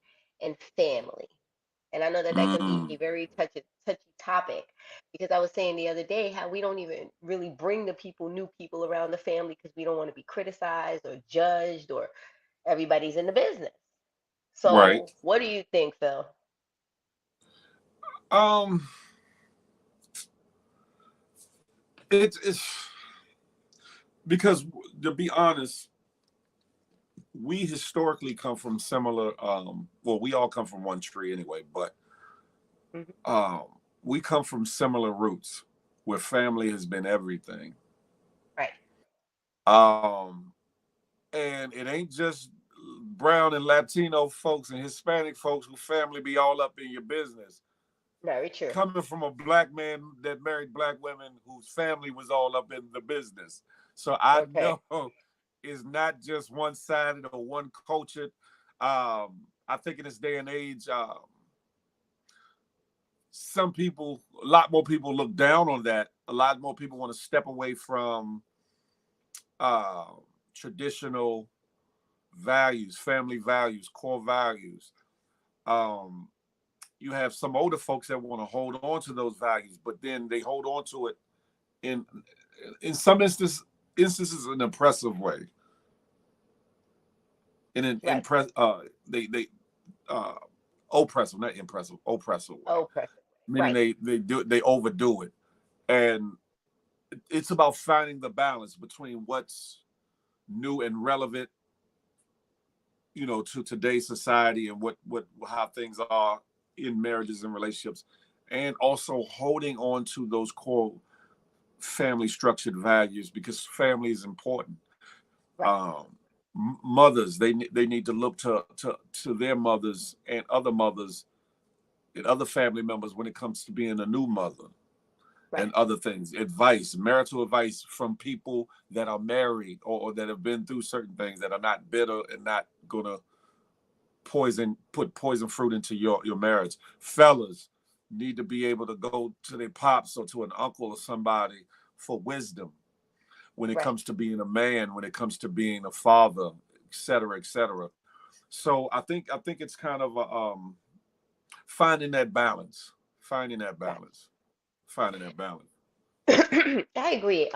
and family." And I know that that can be a Mm, very touchy topic because I was saying the other day how we don't even really bring new people around the family because we don't want to be criticized or judged or everybody's in the business. right. So, what do you think, Phil? Um, it's because to be honest, we historically come from similar. Well, we all come from one tree anyway, but Hmm. um, we come from similar roots where family has been everything. Right. Um, and it ain't just brown and Latino folks and Hispanic folks who family be all up in your business. Very true. Coming from a black man that married black women whose family was all up in the business. So I Okay. know it's not just one sided or one cultured. I think in this day and age, some people, a lot more people look down on that. A lot more people want to step away from uh, traditional values, family values, core values. Um, you have some older folks that want to hold on to those values, but then they hold on to it in in some instances an oppressive way, in an Right. they uh oppressive, not impressive, oppressive way, Oh, pressure. meaning Right. they overdo it, and it's about finding the balance between what's new and relevant, to today's society and what how things are in marriages and relationships, and also holding on to those core family structured values because family is important. Right. um, Mothers, they need to look to their mothers and other mothers and other family members when it comes to being a new mother Right. and other things. Advice, marital advice from people that are married or that have been through certain things, that are not bitter and not gonna put poison fruit into your marriage. Fellas need to be able to go to their pops or to an uncle or somebody for wisdom when it Right. comes to being a man, when it comes to being a father, et cetera, et cetera. So I think it's kind of finding that balance, finding that Right. balance, finding that balance. I agree.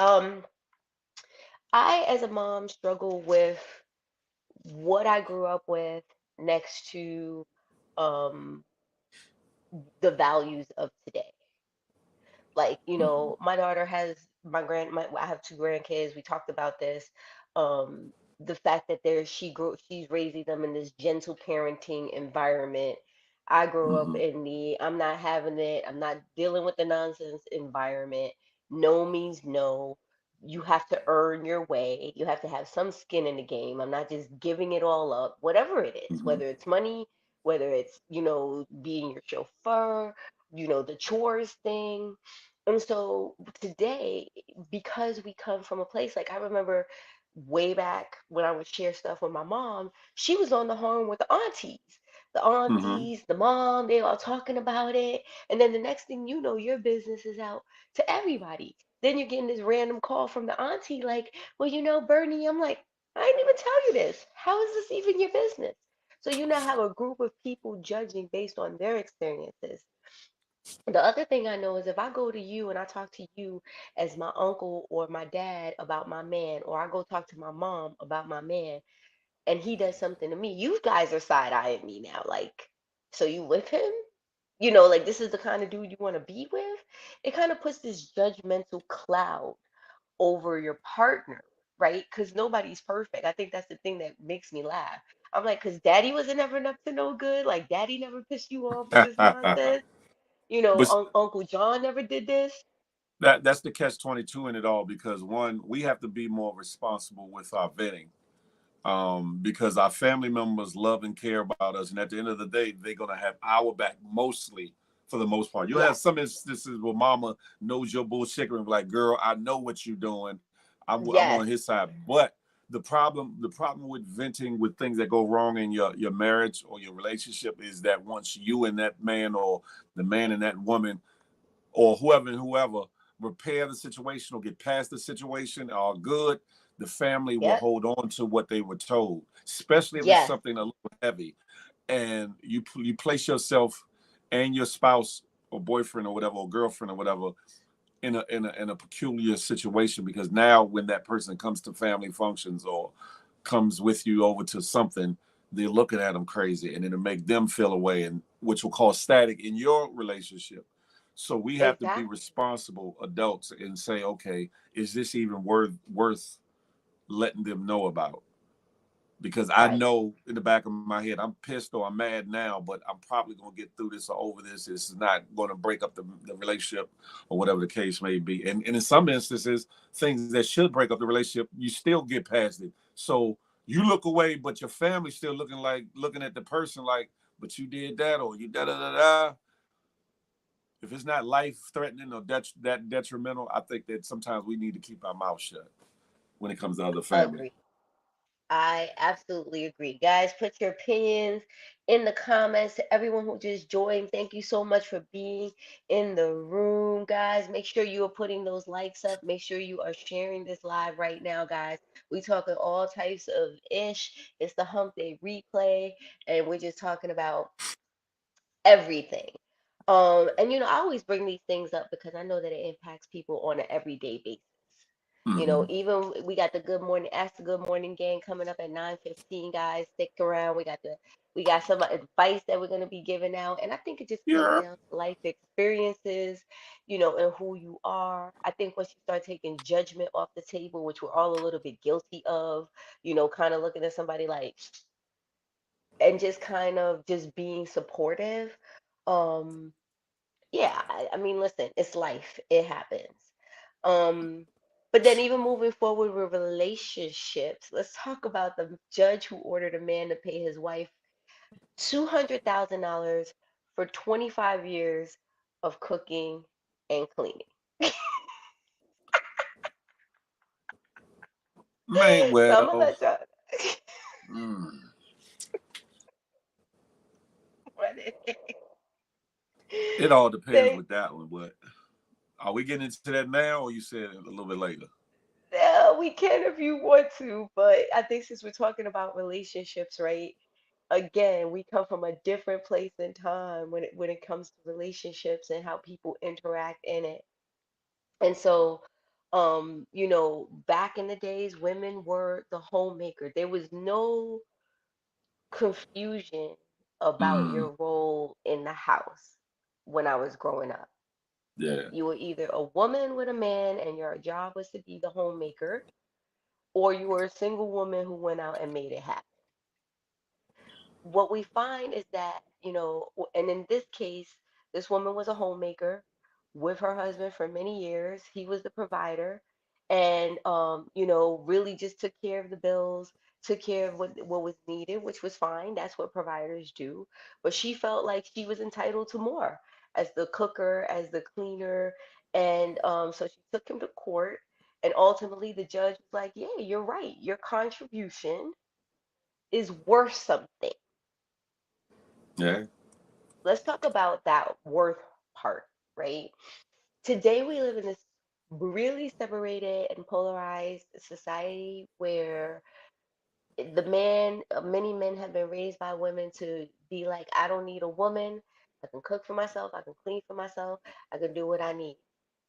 I, as a mom, struggle with what I grew up with next to um, the values of today. Like, Mm-hmm. my daughter has I have two grandkids. We talked about this. Um, the fact that she's raising them in this gentle parenting environment. I grew up Mm-hmm. in the I'm not having it, I'm not dealing with the nonsense environment. No means no. You have to earn your way. You have to have some skin in the game. I'm not just giving it all up, whatever it is, Mm-hmm. whether it's money, whether it's, being your chauffeur, the chores thing. And so today, because we come from a place, like I remember way back when I would share stuff with my mom, she was on the horn with the aunties. The Hmm. aunties, the mom, they all talking about it. And then the next thing you know, your business is out to everybody. Then you're getting this random call from the auntie, like, well, Bernie, I'm like, I didn't even tell you this. How is this even your business? So you now have a group of people judging based on their experiences. The other thing I know is if I go to you and I talk to you as my uncle or my dad about my man, or I go talk to my mom about my man, and he does something to me, you guys are side eyeing me now. Like, so you with him? Like this is the kind of dude you want to be with? It kind of puts this judgmental cloud over your partner, right? Because nobody's perfect. I think that's the thing that makes me laugh. I'm like, because daddy wasn't ever up to no good. Like, daddy never pissed you off with this nonsense. But Uncle John never did this. that's the catch 22 in it all, because one, we have to be more responsible with our vetting, because our family members love and care about us, and at the end of the day, they're gonna have our back mostly, for the most part. You'll have Yes, some instances where mama knows your bullshit and be like, "Girl, I know what you're doing. I'm on yes, his side." But the problem with venting with things that go wrong in your marriage or your relationship is that once you and that man, or the man and that woman, or whoever and whoever, repair the situation or get past the situation, are good, the family will yep, hold on to what they were told, especially if it's yes, something a little heavy. And you place yourself and your spouse or boyfriend or whatever, or girlfriend or whatever, in a peculiar situation, because now when that person comes to family functions or comes with you over to something, they're looking at them crazy, and it'll make them feel away, and which will cause static in your relationship. So we have to be exactly, responsible adults and say, okay, is this even worth letting them know about? Because I right. know in the back of my head, I'm pissed or I'm mad now, but I'm probably going to get through this or over this. This is not going to break up the relationship, or whatever the case may be. And in some instances, things that should break up the relationship, you still get past it. So you look away, but your family's still looking at the person like, but you did that, or you da da da da. If it's not life threatening or that detrimental, I think that sometimes we need to keep our mouth shut when it comes to other family. Agree. I absolutely agree. Guys, put your opinions in the comments. To everyone who just joined, thank you so much for being in the room, guys. Make sure you are putting those likes up. Make sure you are sharing this live right now, guys. We talking all types of ish. It's the Hump Day replay, and we're just talking about everything. And I always bring these things up because I know that it impacts people on an everyday basis. Mm-hmm. Even we got the good morning, ask the good morning game coming up at 9:15, guys. Stick around. We got some advice that we're gonna be giving out. And I think it just comes Yeah. down to life experiences, and who you are. I think once you start taking judgment off the table, which we're all a little bit guilty of, kind of looking at somebody like and just kind of just being supportive. Um, yeah, I mean, listen, it's life. It happens. Um, but then even moving forward with relationships, let's talk about the judge who ordered a man to pay his wife $200,000 for 25 years of cooking and cleaning. Man, So I'm gonna well, let y'all. mm, it all depends Say, with that one. But are we getting into that now, or you said it a little bit later? we can if you want to, but I think since we're talking about relationships, right? Again, we come from a different place in time when it comes to relationships and how people interact in it. And so, back in the days, women were the homemaker. There was no confusion about Mm, your role in the house when I was growing up. yeah. You were either a woman with a man and your job was to be the homemaker, or you were a single woman who went out and made it happen. What we find is that, and in this case, this woman was a homemaker with her husband for many years. He was the provider and, really just took care of the bills, took care of what was needed, which was fine. That's what providers do. But she felt like she was entitled to more. as the cooker, as the cleaner. And so she took him to court. And ultimately, the judge was like, yeah, you're right. Your contribution is worth something. Yeah. Let's talk about that worth part, right? Today, we live in this really separated and polarized society where many men have been raised by women to be like, I don't need a woman. I can cook for myself. I can clean for myself. I can do what I need.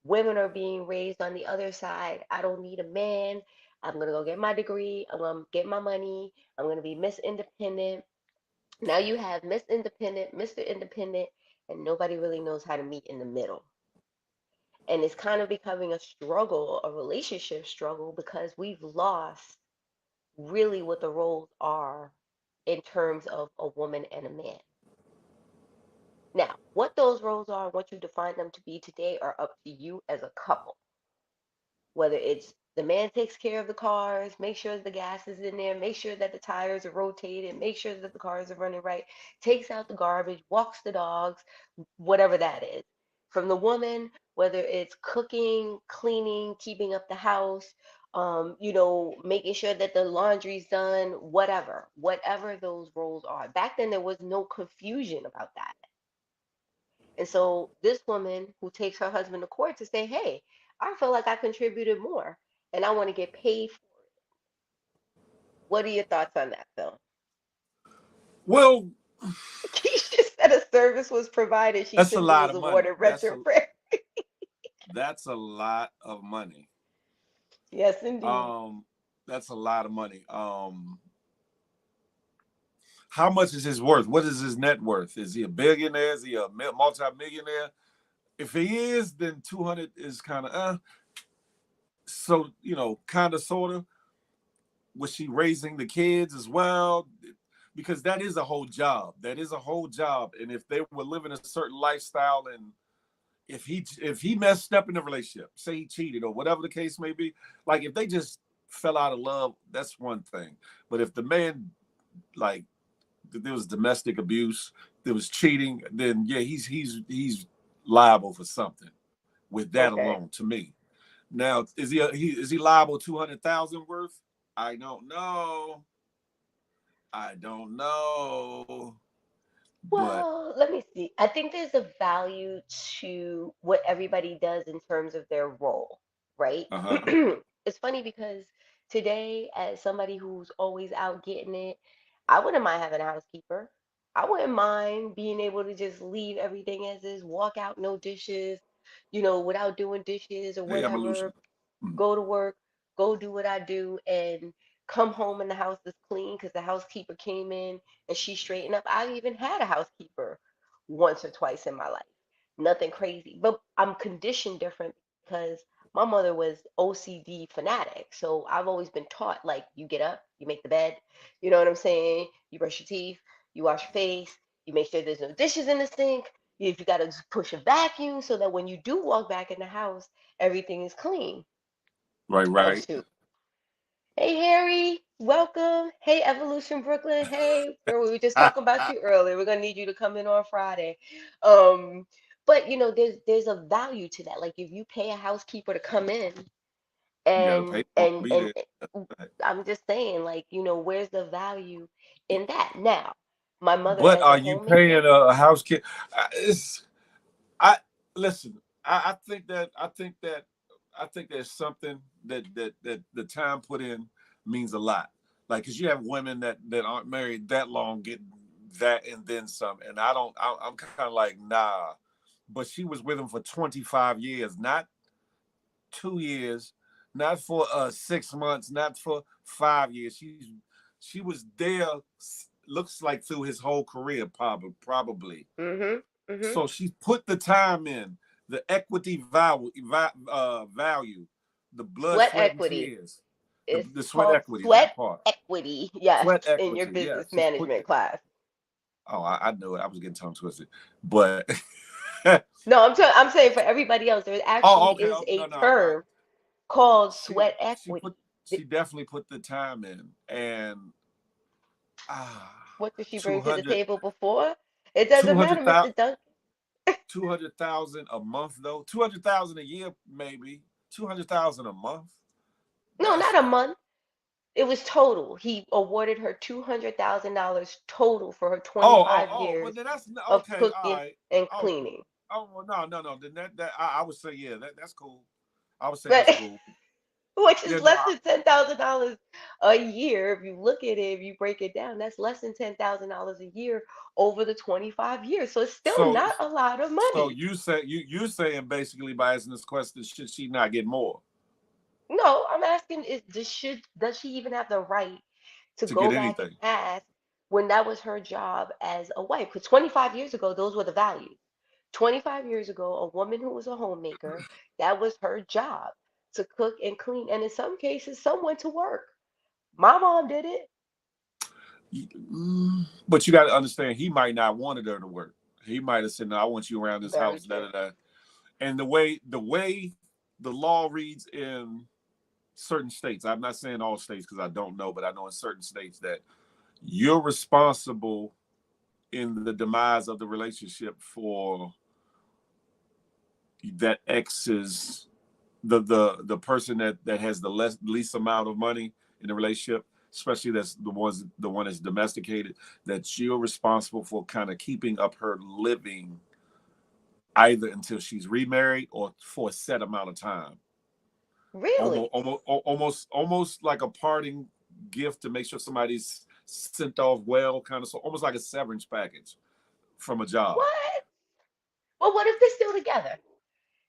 Women are being raised on the other side. I don't need a man. I'm going to go get my degree. I'm going to get my money. I'm going to be Miss Independent. Now you have Miss Independent, Mr. Independent, and nobody really knows how to meet in the middle. And it's kind of becoming a struggle, a relationship struggle, because we've lost really what the roles are in terms of a woman and a man. Now, what those roles are, what you define them to be today, are up to you as a couple. Whether it's the man takes care of the cars, make sure the gas is in there, make sure that the tires are rotated, make sure that the cars are running right, takes out the garbage, walks the dogs, whatever that is. From the woman, whether it's cooking, cleaning, keeping up the house, making sure that the laundry's done, whatever those roles are. Back then, there was no confusion about that. And so this woman who takes her husband to court to say, hey, I feel like I contributed more and I want to get paid for it. What are your thoughts on that, Phil? Well, Keisha said a service was provided. She that's a simply lot was of money. awarded retro. That's a lot of money. Yes, indeed. Um, that's a lot of money. How much is his worth? What is his net worth? Is he a billionaire? Is he a multi-millionaire? If he is, then 200 is kind of So kind of sort of. Was she raising the kids as well? Because that is a whole job. That is a whole job. And if they were living a certain lifestyle, and if he messed up in the relationship, say he cheated or whatever the case may be, like if they just fell out of love, that's one thing. But if the man, like, there was domestic abuse, there was cheating, then yeah, he's liable for something with that Okay. alone. To me, now is he liable 200,000 worth? I don't know. I don't know, but Well, let me see. I think there's a value to what everybody does in terms of their role, right? uh-huh. It's funny because today, as somebody who's always out getting it, I wouldn't mind having a housekeeper. I wouldn't mind being able to just leave everything as is, walk out, no dishes, without doing dishes or Hey, evolution. whatever, go to work, go do what I do, and come home and the house is clean because the housekeeper came in and she straightened up. I've even had a housekeeper once or twice in my life. Nothing crazy, but I'm conditioned different because my mother was OCD fanatic. So I've always been taught like you get up, you make the bed, you know what I'm saying? You brush your teeth, you wash your face, you make sure there's no dishes in the sink. If you got to push a vacuum so that when you do walk back in the house, everything is clean. Right, Oh right. shoot. Hey Harry, welcome. Hey Evolution Brooklyn. Hey, girl, we were just talking about you earlier. We're gonna need you to come in on Friday. Um, but there's a value to that. Like if you pay a housekeeper to come in You got to and pay for to and be and there. I'm just saying, like, where's the value in that? Now, my mother But as a are you paying homemaker, a house kid? It's I listen. I think there's something that the time put in means a lot. Like, cause you have women that aren't married that long getting that and then some, and I don't. I'm kind of like nah. But she was with him for 25 years, not 2 years, not for 6 months, not for 5 years. She was there. Looks like through his whole career, probably. mm-hmm, mm-hmm, So she put the time in, the equity value, the blood, sweat sweat, and equity. tears, the It's the sweat called equity, sweat that part, equity, yes, sweat in your equity. Yeah, business she's put. management class. Oh, I knew it. I was getting tongue twisted, but No, I'm saying for everybody else, there oh, actually okay. is Oh, a no, no, no. term called She sweat she put equity. she definitely put the time in, and ah, What did she bring to the 200, table before? It doesn't matter, 200,000. Mr. Duncan. 200,000 a month though. 200,000 a year, maybe. 200,000 a month. No, not That's a month. It was total. He awarded her $200,000 total for her oh 25 well years then that's of okay. All cooking right. and Oh cleaning. well, no. Then that I would say yeah, that's cool. I would say But that's cool. which Yeah, is no, less than $10,000 a year. If you look at it, if you break it down, that's less than $10,000 a year over the 25 years. So it's still so not a lot of so money. you saying basically by asking this question, should she not get more No, I'm asking is does she even have the right to to go get back and anything? ask when that was her job as a wife? Because 25 years ago, those were the values. 25 years ago, a woman who was a homemaker, that was her job to cook and clean. And in some cases, some went to work. My mom did it. But you got to understand, he might not wanted her to work. He might have said, "No, I want you around this Very house." Da true. da da. And the way the law reads in certain states, I'm not saying all states because I don't know, but I know in certain states that you're responsible in the demise of the relationship for that ex's the person that has the least amount of money in the relationship, especially that's the one that's domesticated, that you're responsible for kind of keeping up her living either until she's remarried or for a set amount of time. Really? Almost like a parting gift to make sure somebody's sent off well, kind of, so almost like a severance package from a job. What? Well, what if they're still together?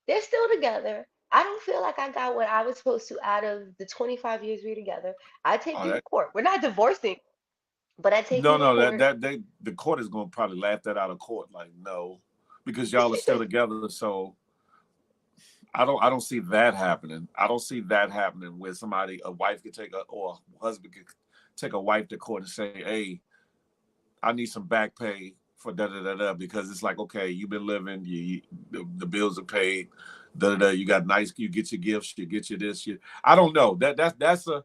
They're still together. I don't feel like I got what I was supposed to out of the 25 years we're together. I take Oh, you to that court. We're not divorcing, but I take you no, to no, court. the court is going to probably laugh that out of court. Like, no, because y'all are still together. So I don't see that happening. I don't see that happening where somebody, a wife could take a, or a husband could take a wife to court and say, "Hey, I need some back pay for da da da da," because it's like, okay, you've been living, the bills are paid, da da da. You got nice, you get your gifts, you get your this. I don't know. That's a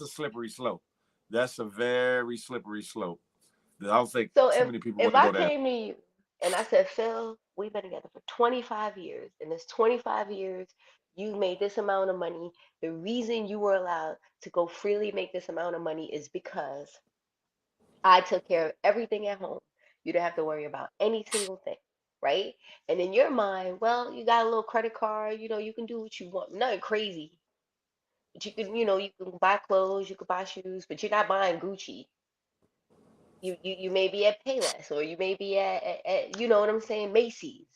slippery slope. That's a very slippery slope. I don't think So too if many people if want to I go down. came to you and I said, Phil, we've been together for 25 years, and this 25 years you made this amount of money. The reason you were allowed to go freely make this amount of money is because I took care of everything at home. You don't have to worry about any single thing, right? And in your mind, well, you got a little credit card, you can do what you want. Nothing crazy. But you can buy clothes, you can buy shoes, but you're not buying Gucci. You may be at Payless, or you may be at you know what I'm saying, Macy's.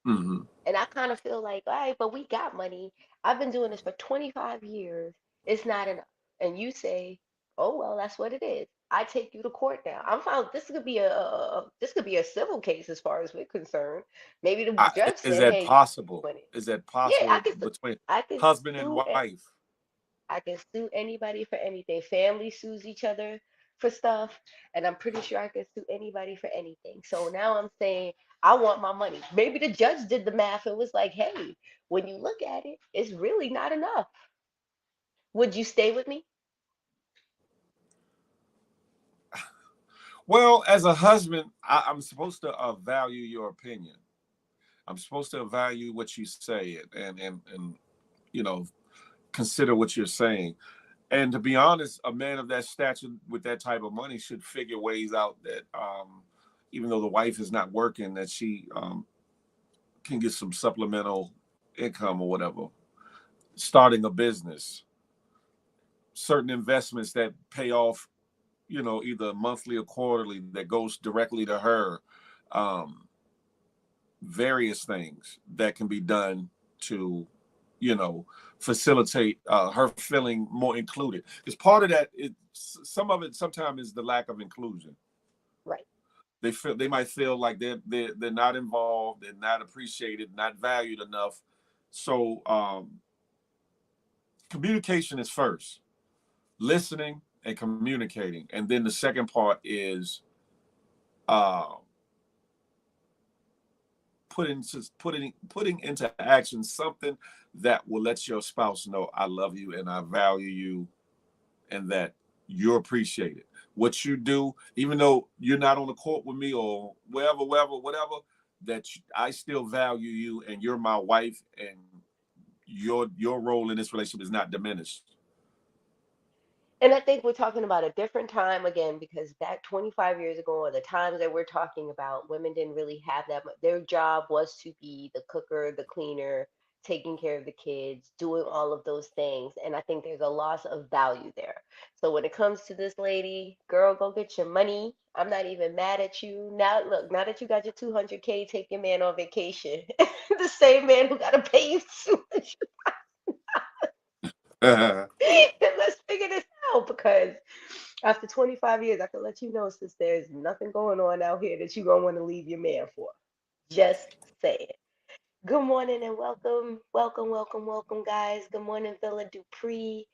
Hmm. And I kind of feel like, all right, but we got money. I've been doing this for 25 years. It's not enough. And you say, oh well, that's what it is. I take you to court now. I'm fine. This could be a civil case as far as we're concerned. Maybe the judge Is said, that hey, possible? 20. Is that Yeah, possible between I can husband and sue wife? I can sue anybody for anything. Family sues each other for stuff, and I'm pretty sure I can sue anybody for anything. So now I'm saying I want my money. Maybe the judge did the math and was like, hey, when you look at it, it's really not enough. Would you stay with me? Well, as a husband, I'm supposed to value your opinion. I'm supposed to value what you say and you know consider what you're saying. And to be honest, a man of that stature with that type of money should figure ways out that even though the wife is not working, that she can get some supplemental income or whatever. Starting a business, certain investments that pay off, either monthly or quarterly that goes directly to her. Um, Various things that can be done to, you know, facilitate her feeling more included. Because part of that, some of it sometimes is the lack of inclusion. Right. They might feel like they're not involved, they're not appreciated, not valued enough. So communication is first, listening and communicating, and then the second part is uh, putting into action something that will let your spouse know I love you and I value you and that you're appreciated. What you do, even though you're not on the court with me or wherever, whatever, that I still value you and you're my wife, and your role in this relationship is not diminished. And I think we're talking about a different time again because back 25 years ago, or the times that we're talking about, women didn't really have that much. Their job was to be the cooker, the cleaner, taking care of the kids, doing all of those things. And I think there's a loss of value there. So when it comes to this lady, girl, go get your money. I'm not even mad at you. Now, look, now that you got your 200K, take your man on vacation. The same man who got to pay you 200. Let's figure this out because after 25 years, I can let you know, sis, there's nothing going on out here that you're going to want to leave your man for. Just saying. Good morning and welcome, welcome, welcome, welcome, guys. Good morning, Villa Dupree.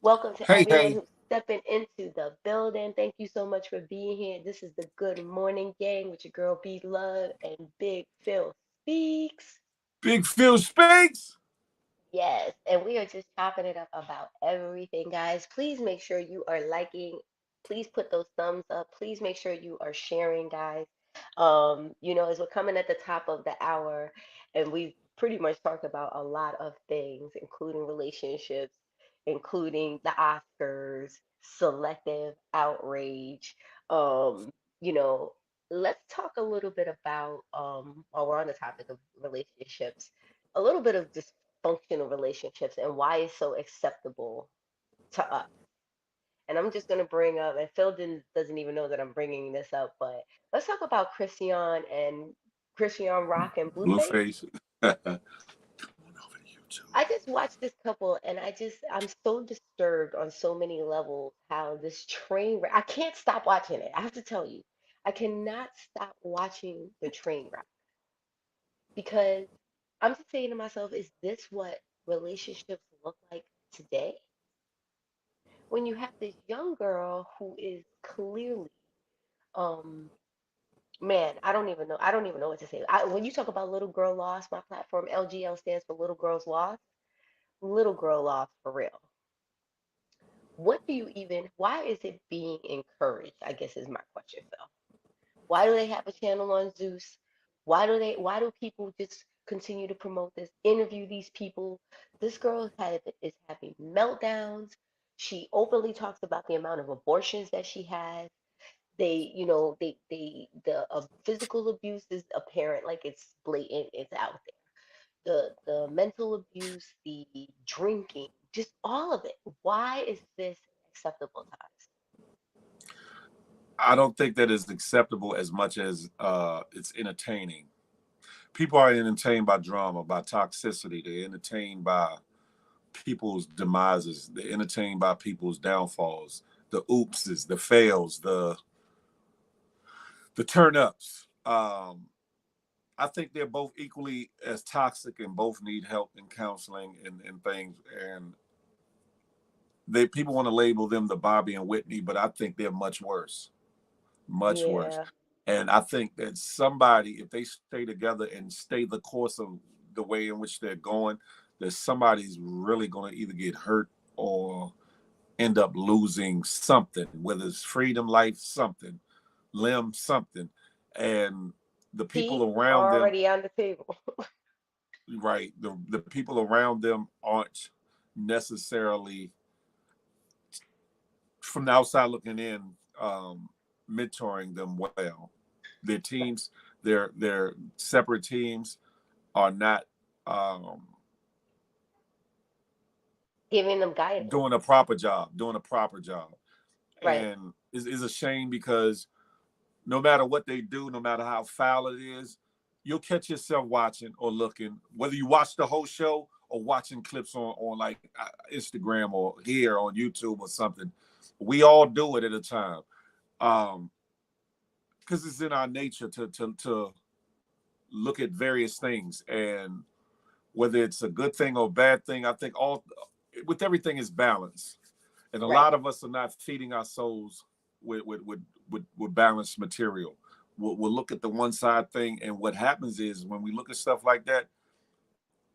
Welcome to Hey, everyone hey, who's stepping into the building. Thank you so much for being here. This is the Good Morning Gang with your girl B Love and Big Phil Speaks. Big Phil Spinks. Yes, and we are just chopping it up about everything, guys. Please make sure you are liking. Please put those thumbs up. Please make sure you are sharing, guys. As we're coming at the top of the hour, and we've pretty much talked about a lot of things, including relationships, including the Oscars, selective outrage. Um, you know, let's talk a little bit about, while we're on the topic of relationships, a little bit of dysfunctional relationships and why it's so acceptable to us. And I'm just going to bring up, and Phil doesn't even know that I'm bringing this up, but let's talk about Christian Rock and Blueface. Blueface. Come on over to YouTube. I just watched this couple and I'm so disturbed on so many levels how this train wreck, I can't stop watching it. I have to tell you, I cannot stop watching the train wreck because I'm just saying to myself, is this what relationships look like today? When you have this young girl who is clearly, um, man, I don't even know what to say. When you talk about little girl lost, my platform LGL stands for little girls lost. Little girl lost for real. What do you even? Why is it being encouraged? I guess is my question, Phil. Why do they have a channel on Zeus? Why do people just continue to promote this, interview these people? This girl is having meltdowns. She openly talks about the amount of abortions that she has. The physical abuse is apparent, like it's blatant, it's out there. The mental abuse, the drinking, just all of it. Why is this acceptable to us? I don't think that is acceptable as much as it's entertaining. People are entertained by drama, by toxicity. They're entertained by people's demises. They're entertained by people's downfalls, the oopses, the fails, the turn ups. I think they're both equally as toxic and both need help and counseling and things. And people want to label them the Bobby and Whitney, but I think they're much worse, much worse. Yeah. And I think that somebody, if they stay together and stay the course of the way in which they're going, that somebody's really going to either get hurt or end up losing something, whether it's freedom, life, something, limb, something. And the people Tea around them, already on the table. right, the people around them aren't necessarily, from the outside looking in, mentoring them well. Their Right. teams, their separate teams are not um, Giving them guidance. doing a proper job. Right. And is a shame because no matter what they do, no matter how foul it is, you'll catch yourself watching or looking, whether you watch the whole show or watching clips on like Instagram or here on YouTube or something. We all do it at a time. Um, because it's in our nature to look at various things, and whether it's a good thing or a bad thing, I think all with everything is balance, and a Right. lot of us are not feeding our souls with balanced material. We'll look at the one side thing, and what happens is when we look at stuff like that,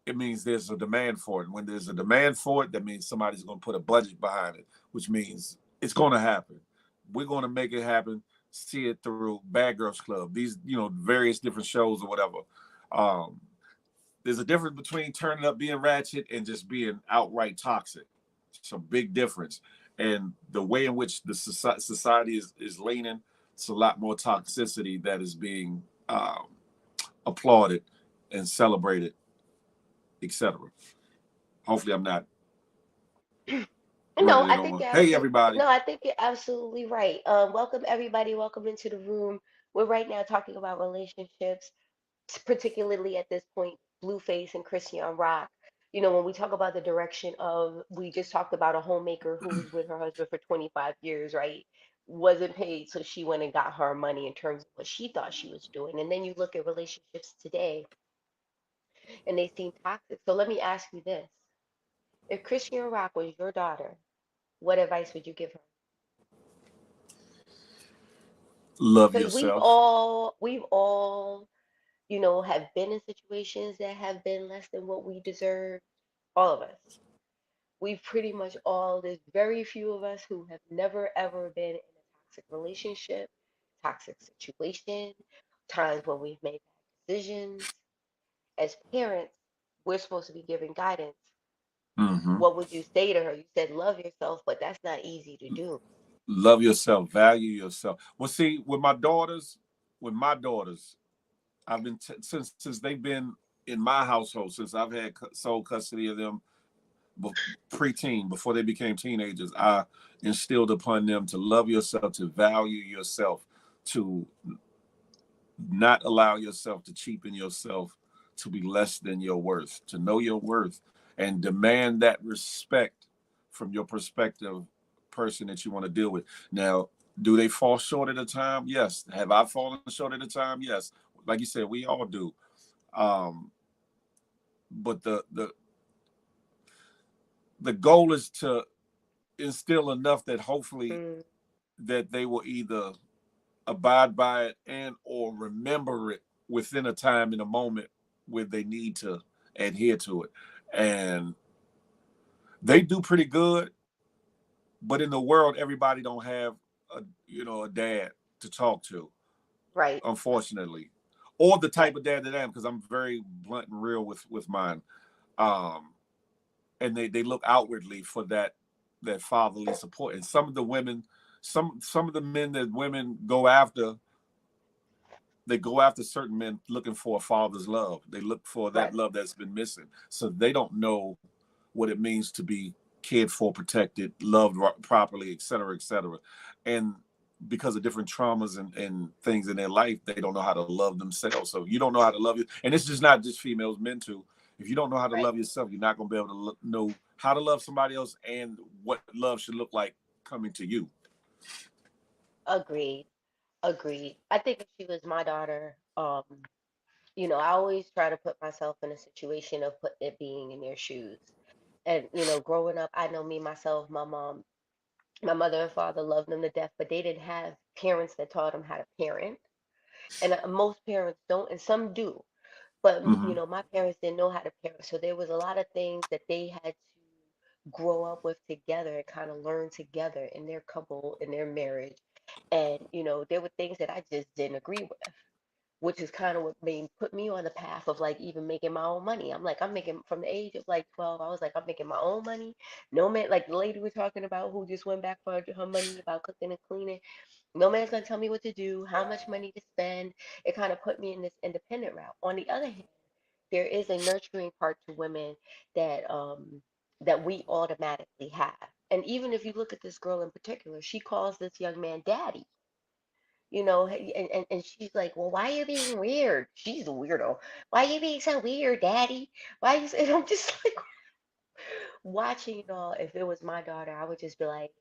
it means there's a demand for it. And when there's a demand for it, that means somebody's going to put a budget behind it, which means it's going to happen. We're going to make it happen. see it through Bad Girls Club. These, various different shows or whatever. Um, there's a difference between turning up being ratchet and just being outright toxic. It's a big difference. And the way in which the society is leaning, it's a lot more toxicity that is being applauded and celebrated, etc. Hopefully, I'm not No, running I it think on. you're Hey, absolutely everybody. no, I think you're absolutely right. Welcome everybody. Welcome into the room. We're right now talking about relationships, particularly at this point, Blueface and Christian Rock. When we talk about the direction of, we just talked about a homemaker who was with her husband for 25 years, right? Wasn't paid, so she went and got her money in terms of what she thought she was doing. And then you look at relationships today, and they seem toxic. So let me ask you this: if Christian Rock was your daughter, what advice would you give her? Love Because we've yourself. all we've all have been in situations that have been less than what we deserve. All of us. We've pretty much all, there's very few of us who have never ever been in a toxic relationship, toxic situation, times when we've made bad decisions. As parents, we're supposed to be giving guidance. Hmm. What would you say to her? You said love yourself, but that's not easy to do. Love yourself. Value yourself. Well, see, with my daughters, I've been since they've been in my household, since I've had sole custody of them, preteen, before they became teenagers. I instilled upon them to love yourself, to value yourself, to not allow yourself to cheapen yourself to be less than your worth, to know your worth and demand that respect from your perspective person that you want to deal with. Now, do they fall short at a time? Yes. Have I fallen short at a time? Yes. Like you said, we all do. Um, but the goal is to instill enough that hopefully Mm, that they will either abide by it and or remember it within a time in a moment where they need to adhere to it. And they do pretty good, but in the world everybody don't have a dad to talk to, right. unfortunately, or the Right. type of dad that I am, because I'm very blunt and real with mine. um and they look outwardly for that fatherly support. And some of the women, some of the men that women go after, they go after certain men looking for a father's love. They look for that Right. love that's been missing. So they don't know what it means to be cared for, protected, loved properly, et cetera, et cetera. And because of different traumas and things in their life, they don't know how to love themselves. So you don't know how to love you. And it's just not just females, men too. If you don't know how to Right. love yourself, you're not going to be able to know how to love somebody else and what love should look like coming to you. Agreed. Agreed. I think if she was my daughter, I always try to put myself in a situation of put it being in their shoes. And growing up, I know me myself, my mom, my mother and father loved them to death, but they didn't have parents that taught them how to parent. And most parents don't, and some do. But Mm-hmm. my parents didn't know how to parent, so there was a lot of things that they had to grow up with together and kind of learn together in their couple, in their marriage. And there were things that I just didn't agree with, which is kind of what made put me on the path of like even making my own money. I'm like, I'm making from the age of like 12, I was like, I'm making my own money. No man, like the lady we're talking about who just went back for her money about cooking and cleaning. No man's gonna tell me what to do, how much money to spend. It kind of put me in this independent route. On the other hand, there is a nurturing part to women that we automatically have. And even if you look at this girl in particular, she calls this young man daddy. And she's like, well, why are you being weird? She's a weirdo. Why are you being so weird, daddy? Why you? And I'm just like watching it all. If it was my daughter, I would just be like,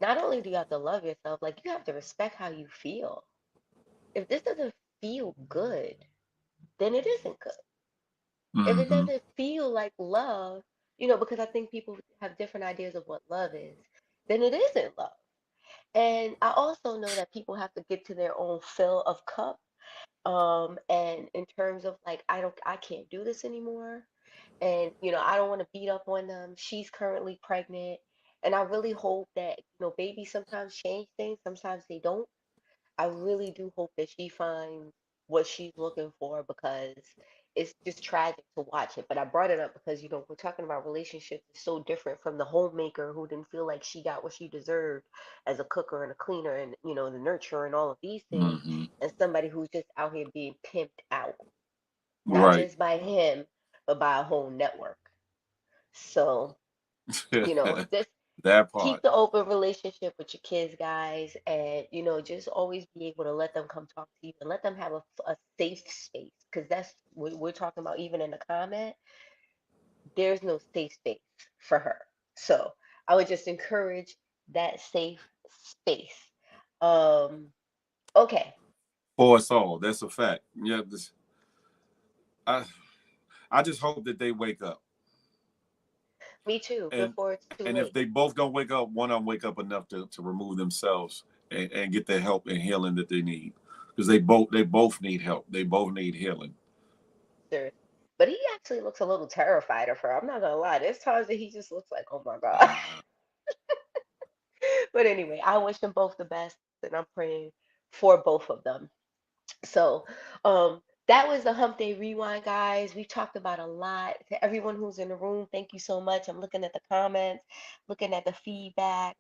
not only do you have to love yourself, like you have to respect how you feel. If this doesn't feel good, then it isn't good. If it Mm-hmm. doesn't feel like love, because I think people have different ideas of what love is, then it isn't love. And I also know that people have to get to their own fill of cup. And in terms of like, I can't do this anymore. And, I don't want to beat up on them. She's currently pregnant. And I really hope that, babies sometimes change things, sometimes they don't. I really do hope that she finds what she's looking for, because it's just tragic to watch it. But I brought it up because, we're talking about relationships. It's so different from the homemaker who didn't feel like she got what she deserved as a cooker and a cleaner and, the nurturer and all of these things, Mm-hmm. and somebody who's just out here being pimped out, not Right. just by him, but by a whole network. So, just That keep part. the open relationship with your kids, guys, and just always be able to let them come talk to you and let them have a safe space, because that's what we're talking about. Even in the comment, there's no safe space for her. So I would just encourage that safe space. um okay. For us all. That's a fact. Yeah. I I just hope that they wake up. Me too, And before it's too if late. they both don't wake up, one of them wake up enough to remove themselves and get the help and healing that they need. Because they both need help. They both need healing. Seriously. But he actually looks a little terrified of her. I'm not gonna lie, there's times that he just looks like, oh my god. Uh, But anyway, I wish them both the best, and I'm praying for both of them. So, that was the Hump Day Rewind, guys. We talked about a lot. To everyone who's in the room, thank you so much. I'm looking at the comments, looking at the feedback.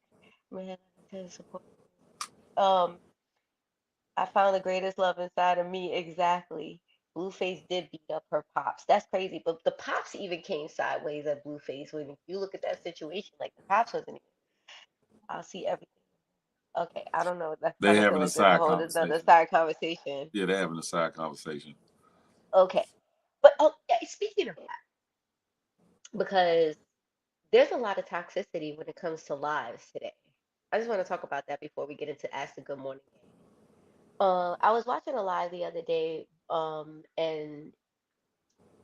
Man, to support. Um, I found the greatest love inside of me. Exactly. Blueface did beat up her pops. That's crazy. But the pops even came sideways at Blueface. When you look at that situation, like the pops wasn't even. I'll see everything. Okay, I don't know. That they kind of feel having a like there's a side whole another conversation. side conversation. Yeah, they're having a side conversation. Okay, but oh, yeah, speaking of that, because there's a lot of toxicity when it comes to lives today. I just want to talk about that before we get into Ask the Good Morning Gang. I was watching a live the other day, and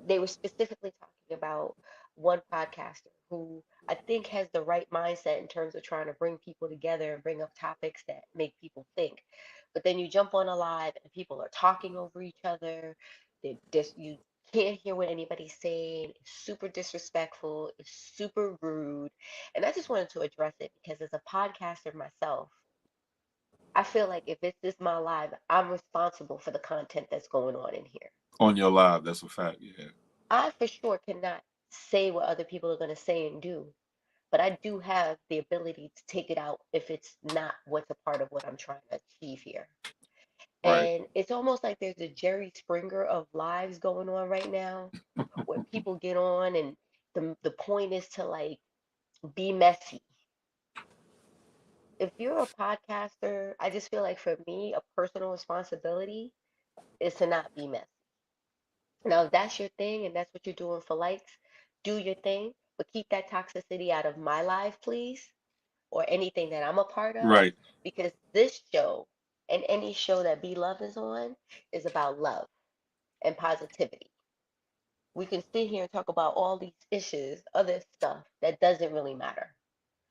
they were specifically talking about one podcaster who I think has the right mindset in terms of trying to bring people together and bring up topics that make people think. But then you jump on a live and people are talking over each other. You can't hear what anybody's saying. It's super disrespectful. It's super rude. And I just wanted to address it because as a podcaster myself, I feel like if it's this my live, I'm responsible for the content that's going on in here. On your live, that's a fact. Yeah. I for sure cannot say what other people are going to say and do, but I do have the ability to take it out if it's not what's a part of what I'm trying to achieve here. Right. And it's almost like there's a Jerry Springer of lives going on right now where people get on and the point is to like be messy. If you're a podcaster, I just feel like for me, a personal responsibility is to not be messy. Now, if that's your thing and that's what you're doing for likes, do your thing, but keep that toxicity out of my life, please, or anything that I'm a part of, Right. because this show and any show that Be Love is on is about love and positivity. We can sit here and talk about all these issues, other stuff that doesn't really matter.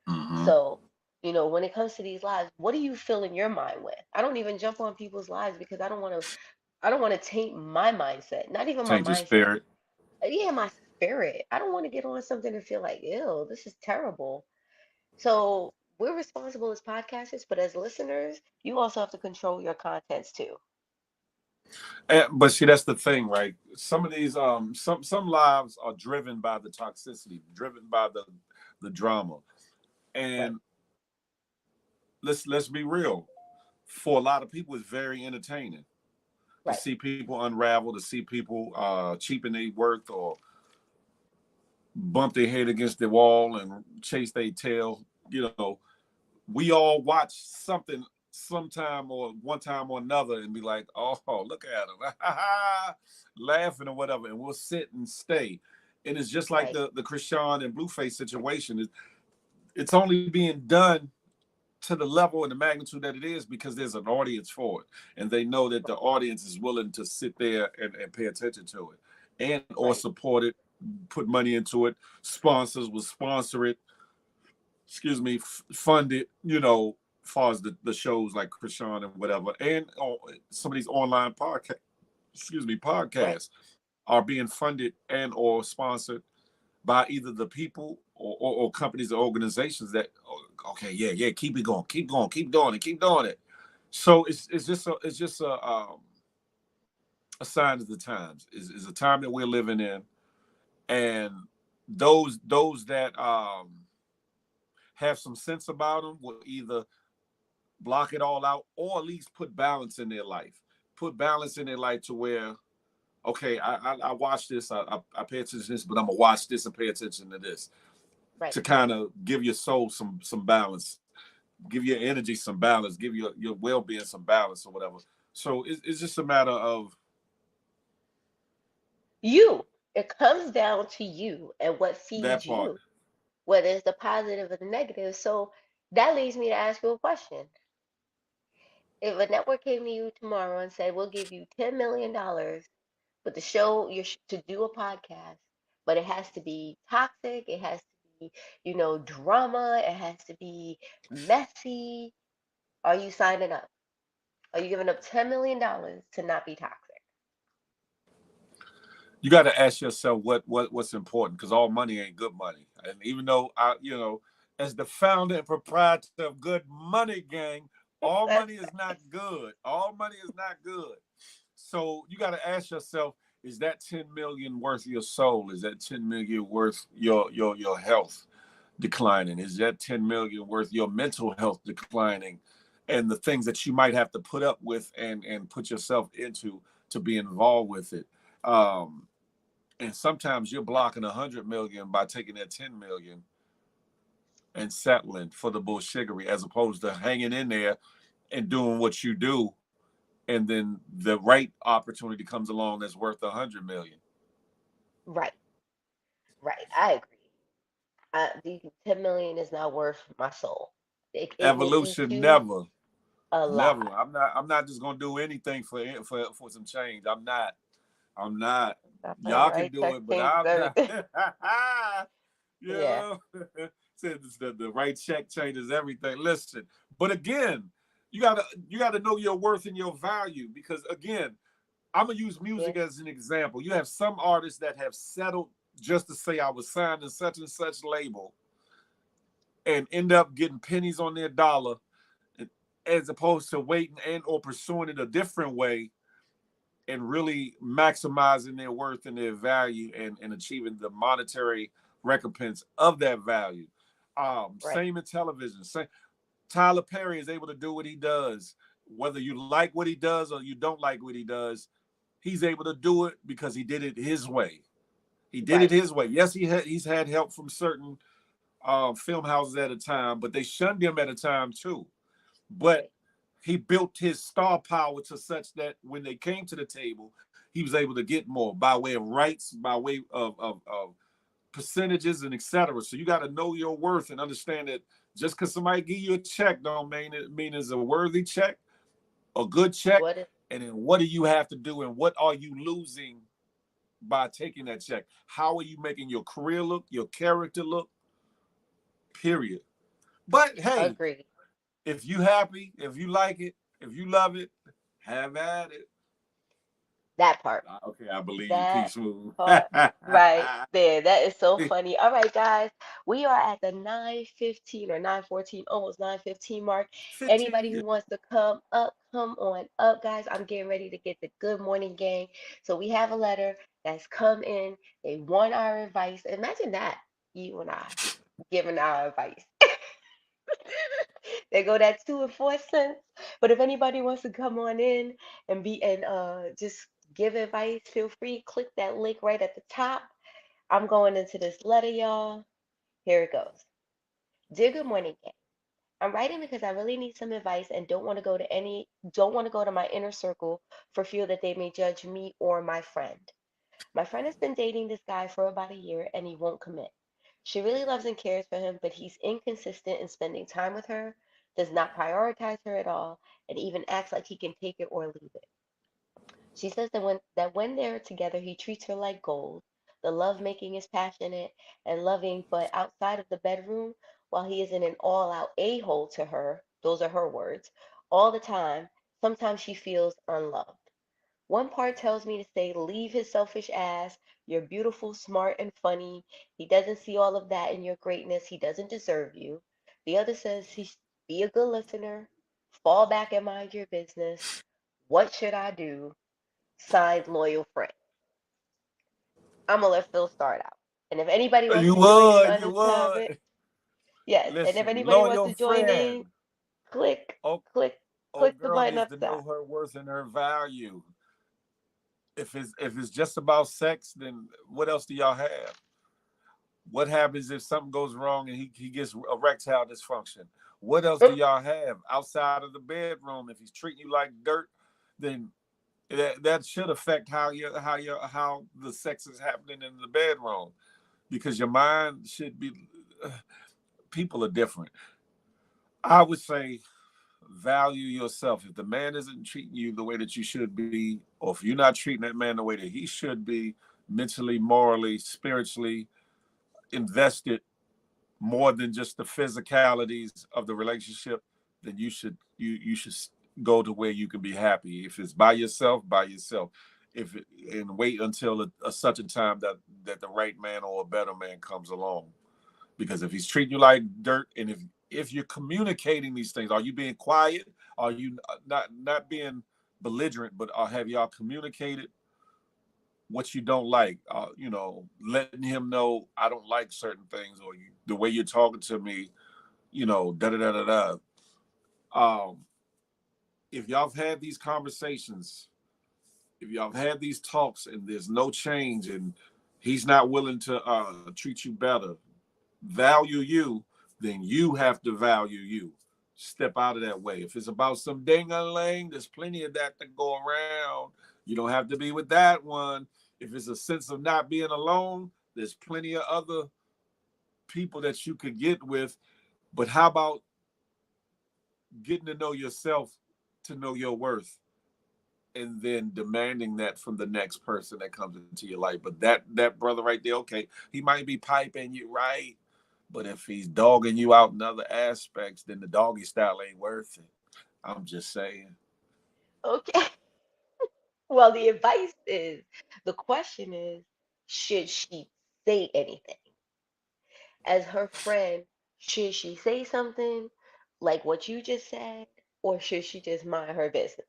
Mm-hmm. So, when it comes to these lives, what do you fill in your mind with? I don't even jump on people's lives because I don't want to taint my mindset, not even my Change your mindset. spirit. Yeah, my spirit. I don't want to get on something and feel like, ew, this is terrible. So we're responsible as podcasters, but as listeners, you also have to control your contents too. But see, that's the thing, right? Some of these, some lives are driven by the toxicity, driven by the drama, Right, and let's be real. For a lot of people, it's very entertaining to right, see people unravel, to see people cheapen their worth or bump their head against the wall and chase their tail. We all watch something sometime or one time or another and be like, oh, look at him, laughing or whatever, and we'll sit and stay. And it's just like right, the Krishan and Blueface situation. It's only being done to the level and the magnitude that it is because there's an audience for it, and they know that the right, audience is willing to sit there and pay attention to it and or right, support it, put money into it. Sponsors will sponsor it, fund it, as far as the shows like Krishan and whatever, and some of these online right, podcasts are being funded and or sponsored by either the people or companies or organizations that, okay, yeah, yeah, keep it going, keep going, keep doing it, keep doing it. So it's just a sign of the times. Is a time that we're living in, and those that have some sense about them will either block it all out or at least put balance in their life. Put balance in their life to where, okay, I watch this, I pay attention to this, but I'm gonna watch this and pay attention to this, Right. to kind of give your soul some balance, give your energy some balance, give your well being some balance or whatever. So it's just a matter of You. It comes down to you and what that feeds part. you, whether it's the positive or the negative. So that leads me to ask you a question. If a network came to you tomorrow and said, "We'll give you $10 million, but the show to do a podcast, but it has to be toxic, it has to be, drama, it has to be messy," are you signing up? Are you giving up $10 million to not be toxic? You got to ask yourself what's important, because all money ain't good money. And even though as the founder and proprietor of Good Money Gang, all money That's is not good. All money is not good. So you got to ask yourself: is that 10 million worth your soul? Is that 10 million worth your health declining? Is that 10 million worth your mental health declining, and the things that you might have to put up with and put yourself into to be involved with it? Um, and sometimes you're blocking 100 million by taking that 10 million and settling for the bullshittery, as opposed to hanging in there and doing what you do, and then the right opportunity comes along that's worth 100 million. right, right. I agree. 10 million is not worth my soul. It will eat Evolution, you never, never. alive. I'm not just gonna do anything for some change. I'm not. I feel the Y'all can right do check it, but changes I'm not. everything. you Yeah. know, said the right check changes everything. Listen, but again, you gotta know your worth and your value, because again, I'm gonna use Yeah. music as an example. You have some artists that have settled just to say I was signed in such and such label, and end up getting pennies on their dollar, as opposed to waiting and or pursuing it a different way and really maximizing their worth and their value, and achieving the monetary recompense of that value. Right. Same in television. Same, Tyler Perry is able to do what he does. Whether you like what he does or you don't like what he does, he's able to do it because he did it his way. He did it Right. his way. Yes, he's had help from certain film houses at a time, but they shunned him at a time too. But Right. he built his star power to such that when they came to the table, he was able to get more by way of rights, by way of percentages, and etc. So you got to know your worth and understand that just because somebody give you a check don't mean it's a worthy check, a good check. What is And then what do you have to do, and what are you losing by taking that check? How are you making your career look, your character look? Period. But hey, agreed? if you happy, if you like it, if you love it, have at it. That part. Okay, I believe you. That Peace move. part. Right there. That is so funny. All right, guys. We are at the 9:15 or 9:14, almost 9:15 mark. 15. Anybody Yeah. who wants to come up, come on up, guys. I'm getting ready to get the good morning gang. So we have a letter that's come in. They want our advice. Imagine that. You and I giving our advice. They go that 2 and 4 cents. But if anybody wants to come on in and be and just give advice, feel free. Click that link right at the top. I'm going into this letter, y'all. Here it goes. Dear Good Morning Gang. I'm writing because I really need some advice and don't want to go to my inner circle for fear that they may judge me or my friend. My friend has been dating this guy for about a year and he won't commit. She really loves and cares for him, but he's inconsistent in spending time with her, does not prioritize her at all, and even acts like he can take it or leave it. She says that when they're together, he treats her like gold. The love making is passionate and loving, but outside of the bedroom, while he isn't an all-out a-hole to her, those are her words, all the time, sometimes she feels unloved. One part tells me to say, leave his selfish ass. You're beautiful, smart, and funny. He doesn't see all of that in your greatness. He doesn't deserve you. The other says he's be a good listener, fall back and mind your business. What should I do? Signed, loyal friend. I'm gonna let Phil start out. And if anybody wants You to join in would, on you this topic, would. yes. And if Listen, anybody wants loyal to join friend. in, click, Oh, click, old click the girl button needs up to top. know her worth and her value. If it's just about sex, then what else do y'all have? What happens if something goes wrong and he gets erectile dysfunction? What else do y'all have outside of the bedroom? If he's treating you like dirt, then that should affect how the sex is happening in the bedroom, because your mind should be. People are different. I would say value yourself. If the man isn't treating you the way that you should be, or if you're not treating that man the way that he should be, mentally, morally, spiritually invested more than just the physicalities of the relationship, then you should go to where you can be happy. If it's by yourself, by yourself. If it, and wait until a such a time that the right man or a better man comes along. Because if he's treating you like dirt, and if you're communicating these things, are you being quiet? Are you not being belligerent, but have y'all communicated what you don't like? Letting him know I don't like certain things, or the way you're talking to me, da da da da da. If y'all have had these conversations, if y'all have had these talks, and there's no change, and he's not willing to treat you better, value you, then you have to value you. Step out of that way. If it's about some ding a ling, there's plenty of that to go around. You don't have to be with that one. If it's a sense of not being alone, there's plenty of other people that you could get with. But how about getting to know yourself, to know your worth, and then demanding that from the next person that comes into your life? But that brother right there, okay, he might be piping you right, but if he's dogging you out in other aspects, then the doggy style ain't worth it. I'm just saying. Okay. Well, the advice is the question is, should she say anything? As her friend, should she say something like what you just said, or should she just mind her business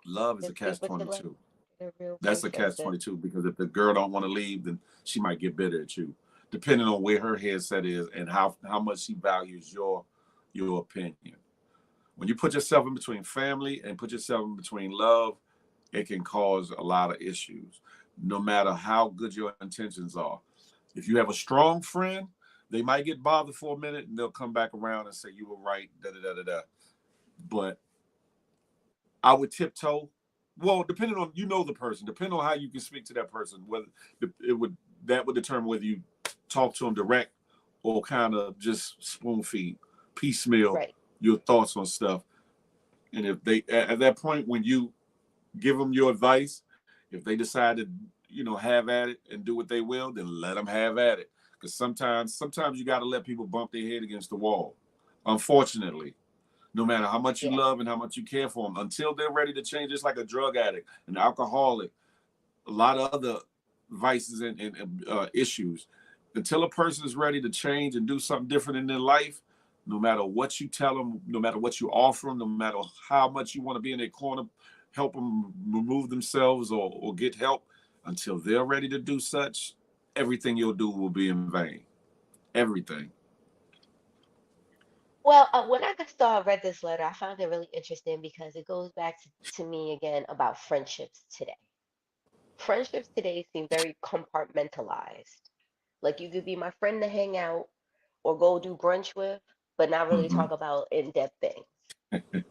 Love is and a stick catch with your life? 22. Get a real That's a friendship. catch 22, because if the girl don't want to leave, then she might get bitter at you, depending on where her headset is and how much she values your opinion. When you put yourself in between family and put yourself in between love, it can cause a lot of issues, no matter how good your intentions are. If you have a strong friend, they might get bothered for a minute and they'll come back around and say you were right, da da da da da. But I would tiptoe. Well, depending on, the person, depending on how you can speak to that person, whether it would that would determine whether you talk to them direct or kind of just spoon feed, piecemeal Right. your thoughts on stuff. And if they at that point when you give them your advice, if they decide to have at it and do what they will, then let them have at it. Because sometimes you got to let people bump their head against the wall. Unfortunately, no matter how much you Yeah. love and how much you care for them, until they're ready to change, just like a drug addict, an alcoholic, a lot of other vices and issues. Until a person is ready to change and do something different in their life, no matter what you tell them, no matter what you offer them, no matter how much you want to be in their corner, help them remove themselves or get help, until they're ready to do such, everything you'll do will be in vain. Everything. Well, when I read this letter, I found it really interesting because it goes back to me again about friendships today. Friendships today seem very compartmentalized. Like you could be my friend to hang out or go do brunch with, but not really Mm-hmm. talk about in-depth things.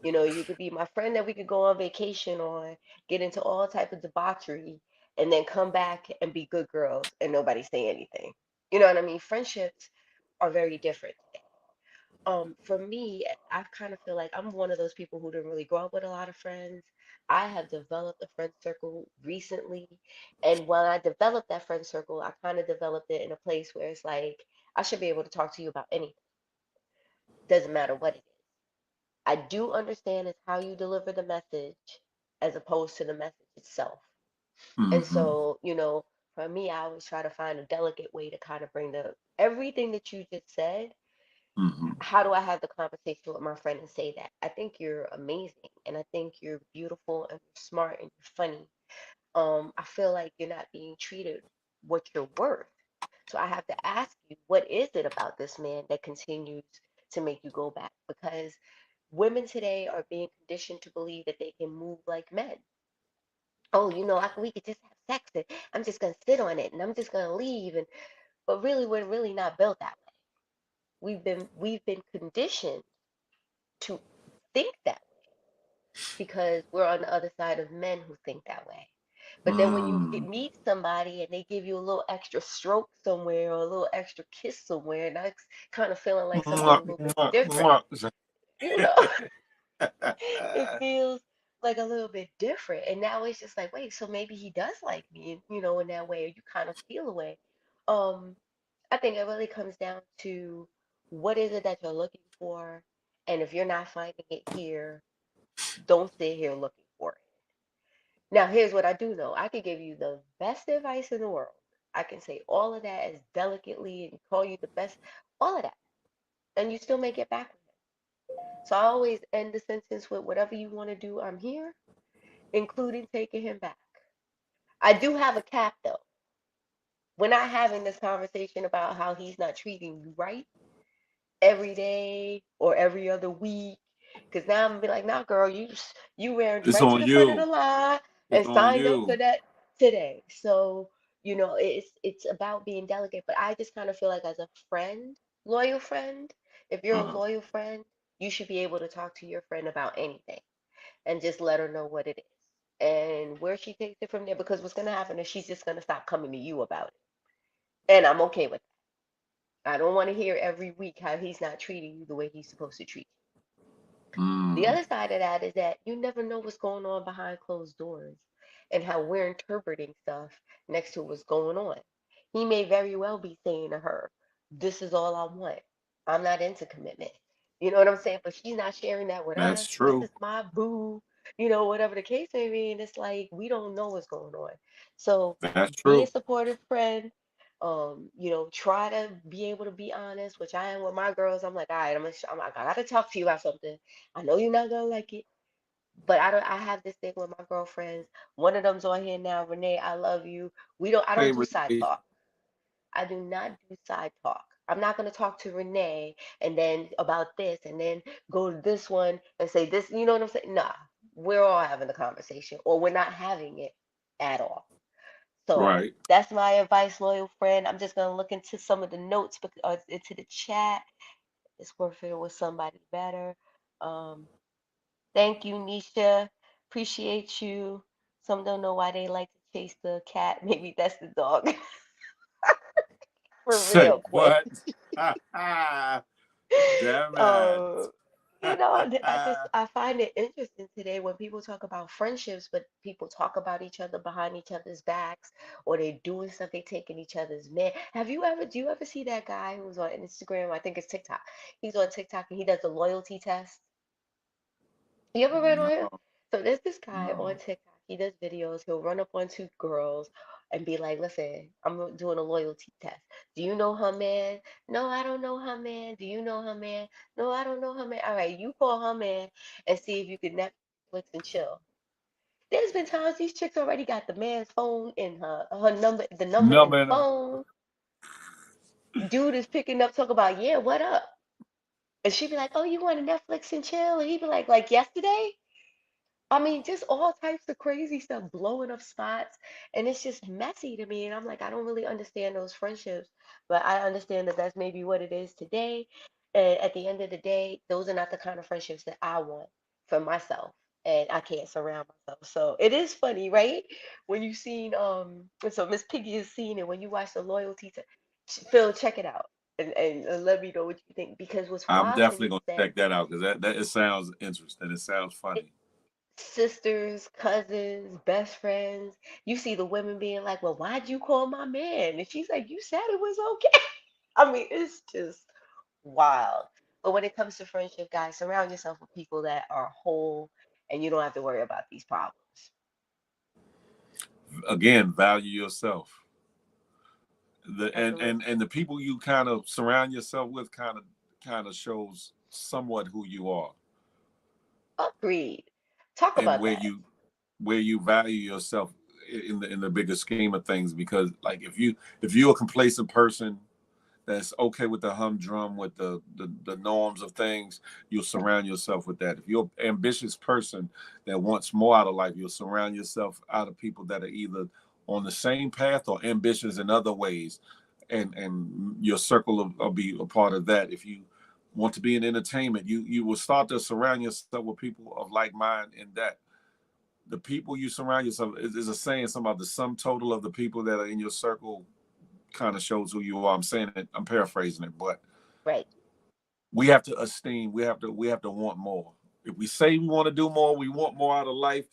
You could be my friend that we could go on vacation on, get into all type of debauchery, and then come back and be good girls and nobody say anything. You know what I mean? Friendships are very different today. For me, I kind of feel like I'm one of those people who didn't really grow up with a lot of friends. I have developed a friend circle recently, and when I developed that friend circle, I kind of developed it in a place where it's like I should be able to talk to you about anything. Doesn't matter what it is. I do understand it's how you deliver the message as opposed to the message itself. And Mm-hmm. so, for me, I always try to find a delicate way to kind of bring the everything that you just said. Mm-hmm. How do I have the conversation with my friend and say that? I think you're amazing, and I think you're beautiful and you're smart and you're funny. I feel like you're not being treated what you're worth. So I have to ask you, what is it about this man that continues to make you go back? Because women today are being conditioned to believe that they can move like men. Oh, we could just have sex and I'm just gonna sit on it and I'm just gonna leave. And but really, we're really not built that way. We've been conditioned to think that way because we're on the other side of men who think that way. But then when you Mm. meet somebody and they give you a little extra stroke somewhere or a little extra kiss somewhere, and that's kind of feeling like something a Mwah, little bit mwah, different, mwah. you know, it feels like a little bit different. And now it's just like, wait, so maybe he does like me, in that way, or you kind of feel away. Um, I think it really comes down to what is it that you're looking for, and if you're not finding it here, don't sit here looking for it. Now, here's what I do know. I can give you the best advice in the world. I can say all of that as delicately and call you the best, all of that, and you still may get back with him. So I always end the sentence with whatever you want to do, I'm here, including taking him back. I do have a cap though. We're not having this conversation about how he's not treating you right every day or every other week. Because now I'm gonna be like, nah, girl, you ran It's right to on the front of you. the line It's and on signed up for you. that today. So, it's about being delicate. But I just kind of feel like as a friend, loyal friend, if you're a Uh-huh. loyal friend, you should be able to talk to your friend about anything and just let her know what it is. And where she takes it from there, because what's gonna happen is she's just gonna stop coming to you about it. And I'm okay with that. I don't want to hear every week how he's not treating you the way he's supposed to treat you. The Mm. other side of that is that you never know what's going on behind closed doors and how we're interpreting stuff next to what's going on. He may very well be saying to her, this is all I want. I'm not into commitment. You know what I'm saying? But she's not sharing that with That's us. This true. is my boo, whatever the case may be. And it's like, we don't know what's going on. So That's be a true. supportive friend. Try to be able to be honest, which I am with my girls. I'm like, all right, I gotta talk to you about something. I know you're not gonna like it, but I don't. I have this thing with my girlfriends. One of them's on here now. Renee, I love you. We don't. I Hey, don't do side Renee. talk. I do not do side talk. I'm not gonna talk to Renee and then about this and then go to this one and say this. You know what I'm saying? Nah, we're all having a conversation, or we're not having it at all. So Right. that's my advice, loyal friend. I'm just gonna look into some of the notes, into the chat. It's worth it with somebody better. Um, Thank you, Nisha. Appreciate you. Some don't know why they like to chase the cat. Maybe that's the dog. For Say real, Quinn. what? Damn it. Um, I find it interesting today when people talk about friendships, but people talk about each other behind each other's backs, or they're doing stuff, they taking each other's man. Do you ever see that guy who's on Instagram? I think it's TikTok. He's on TikTok and he does a loyalty test. You ever read on him? No, So there's this guy on no. TikTok. He does videos. He'll run up on two girls and be like, "Listen, I'm doing a loyalty test. Do you know her man? No, I don't know her man. Do you know her man? No, I don't know her man. All right, you call her man and see if you can Netflix and chill." There's been times these chicks already got the man's phone in her number, the number in the Numbing. phone. Dude is picking up, talk about, yeah, what up? And she be like, "Oh, you want to Netflix and chill?" And he be like yesterday? I mean, just all types of crazy stuff, blowing up spots, and it's just messy to me. And I'm like, I don't really understand those friendships, but I understand that that's maybe what it is today. And at the end of the day, those are not the kind of friendships that I want for myself, and I can't surround myself. So it is funny, right? When you seen so Miss Piggy has seen it when you watch the loyalty to Phil, check it out and let me know what you think. Because what's I'm wild to definitely me gonna is that check that out because that it sounds interesting. It sounds funny. sisters, cousins, best friends. You see the women being like, "Well, why'd you call my man?" And she's like, "You said it was okay." I mean, it's just wild. But when it comes to friendship, guys, surround yourself with people that are whole and you don't have to worry about these problems. again, value yourself. The Definitely and the people you kind of surround yourself with kind of shows somewhat who you are agreed. Talk and about that. where you value yourself in the bigger scheme of things. Because like if you're a complacent person that's okay with the humdrum, with the norms of things, you'll surround yourself with that. If you're an ambitious person that wants more out of life, you'll surround yourself out of people that are either on the same path or ambitious in other ways, and your circle will be a part of that. If you want to be in entertainment, you will start to surround yourself with people of like mind. In that, the people you surround yourself is a saying, some about the sum total of the people that are in your circle kind of shows who you are. I'm saying it, I'm paraphrasing it, but Right. we have to esteem, we have to want more. If we say we want to do more, we want more out of life,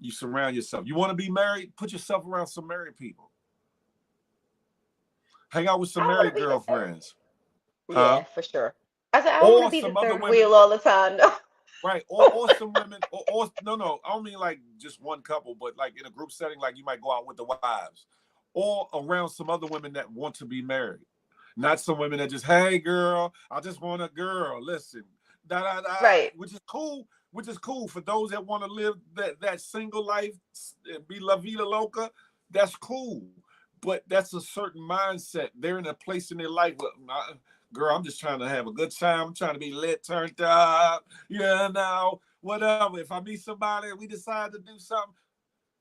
you surround yourself. You want to be married, put yourself around some married people. Hang out with some I want to married be the third. girlfriends. Huh? Yeah, for sure. I said I don't want to Or be the some other third women, wheel all the time. No. right? Or some women, or no, no, I don't mean like just one couple, but like in a group setting, like you might go out with the wives, or around some other women that want to be married. Not some women that just, hey girl, I just want a girl. Listen, da da da, Right. which is cool. Which is cool for those that want to live that single life, be la vida loca. That's cool, but that's a certain mindset. They're in a place in their life where, girl, I'm just trying to have a good time. I'm trying to be lit, turned up. Yeah, now whatever. If I meet somebody and we decide to do something,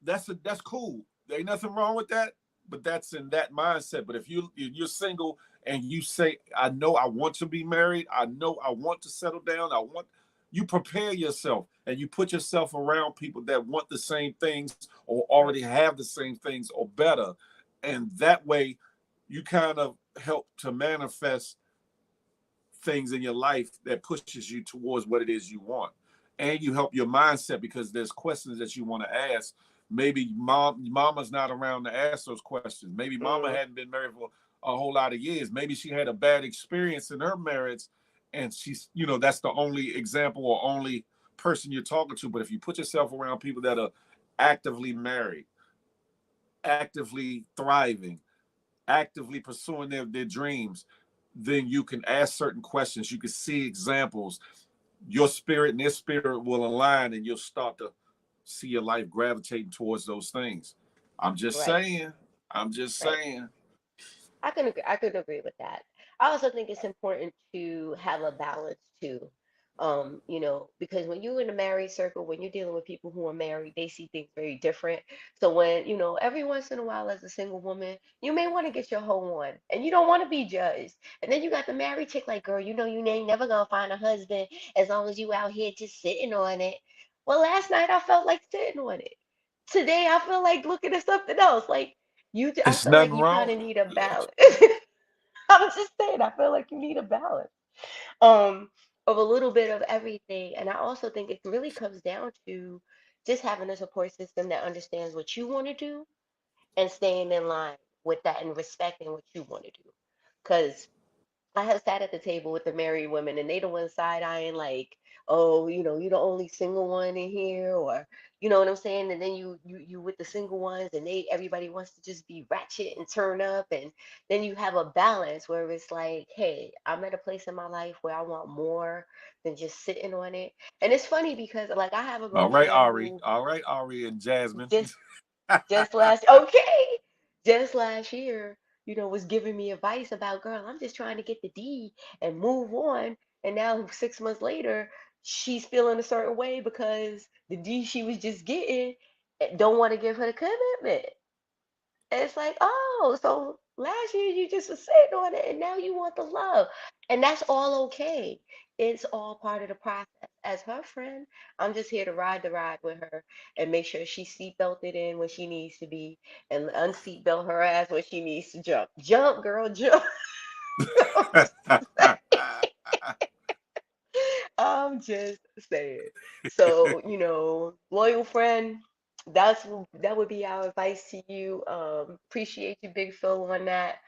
that's cool. There ain't nothing wrong with that, but that's in that mindset. But if you're single and you say, I know I want to be married, I know I want to settle down, I want, you prepare yourself and you put yourself around people that want the same things or already have the same things or better. And that way you kind of help to manifest things in your life that pushes you towards what it is you want. And you help your mindset because there's questions that you want to ask. Maybe mama's not around to ask those questions. Maybe mama Mm, hadn't been married for a whole lot of years. Maybe she had a bad experience in her marriage, and she's, that's the only example or only person you're talking to. But if you put yourself around people that are actively married, actively thriving, actively pursuing their dreams, then you can ask certain questions. You can see examples. Your spirit and their spirit will align, and you'll start to see your life gravitating towards those things. I'm just right. saying. I'm just Right. saying. I could agree with that. I also think it's important to have a balance too. Because when you're in a married circle, when you're dealing with people who are married, they see things very different. So when, every once in a while as a single woman, you may want to get your whole one and you don't want to be judged. And then you got the married chick like, girl, you ain't never gonna find a husband as long as you out here just sitting on it. Well, last night I felt like sitting on it. Today I feel like looking at something else. Like I It's feel like nothing you kind wrong. of need a balance. I'm just saying, I feel like you need a balance of a little bit of everything. And I also think it really comes down to just having a support system that understands what you want to do and staying in line with that and respecting what you want to do. Because I have sat at the table with the married women and they the one side eyeing like, oh, you the only single one in here, or you know what I'm saying? And then you with the single ones and everybody wants to just be ratchet and turn up, and then you have a balance where it's like, hey, I'm at a place in my life where I want more than just sitting on it. And it's funny because like I have a All right, girlfriend Ari. who All right, Ari and Jasmine. just just last year, was giving me advice about, girl, I'm just trying to get the D and move on. And now 6 months later, she's feeling a certain way because the D she was just getting don't want to give her the commitment. And it's like, oh, so last year you just was sitting on it and now you want the love. And that's all okay. It's all part of the process. As her friend, I'm just here to ride the ride with her and make sure she's seatbelted in when she needs to be and unseatbelt her ass when she needs to jump. Jump, girl, jump. I'm just saying. So, loyal friend, that would be our advice to you. Appreciate you, Big Phil, on that.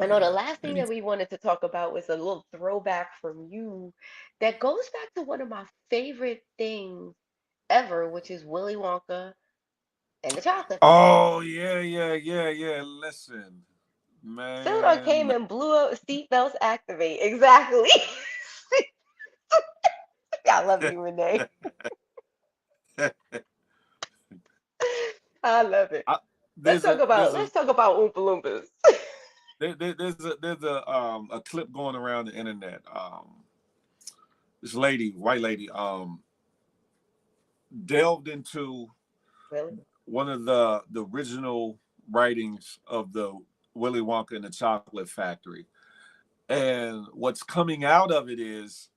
I know the Okay. last thing that we wanted to talk about was a little throwback from you that goes back to one of my favorite things ever, which is Willy Wonka and the chocolate factory. Oh yeah, yeah, yeah, yeah. Listen, Phil man. came and blew up seatbelts activate. Exactly. I love you, Renee. I love it. I, Let's there's talk a about there's a let's talk about Oompa Loompas. there's a clip going around the internet. This lady, white lady, delved into Really? one of the original writings of the Willy Wonka and the Chocolate Factory. And what's coming out of it is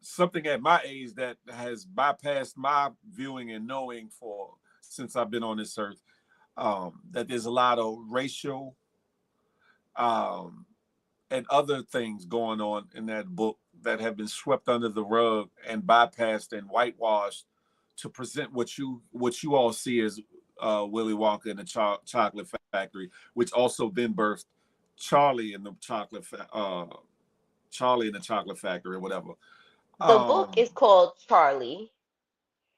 something at my age that has bypassed my viewing and knowing for since I've been on this earth. That there's a lot of racial um, and other things going on in that book that have been swept under the rug and bypassed and whitewashed to present what you all see as Willy Wonka and the Chocolate Factory, which also then birthed Charlie and the Charlie and the Chocolate Factory or whatever. The book is Um, called Charlie,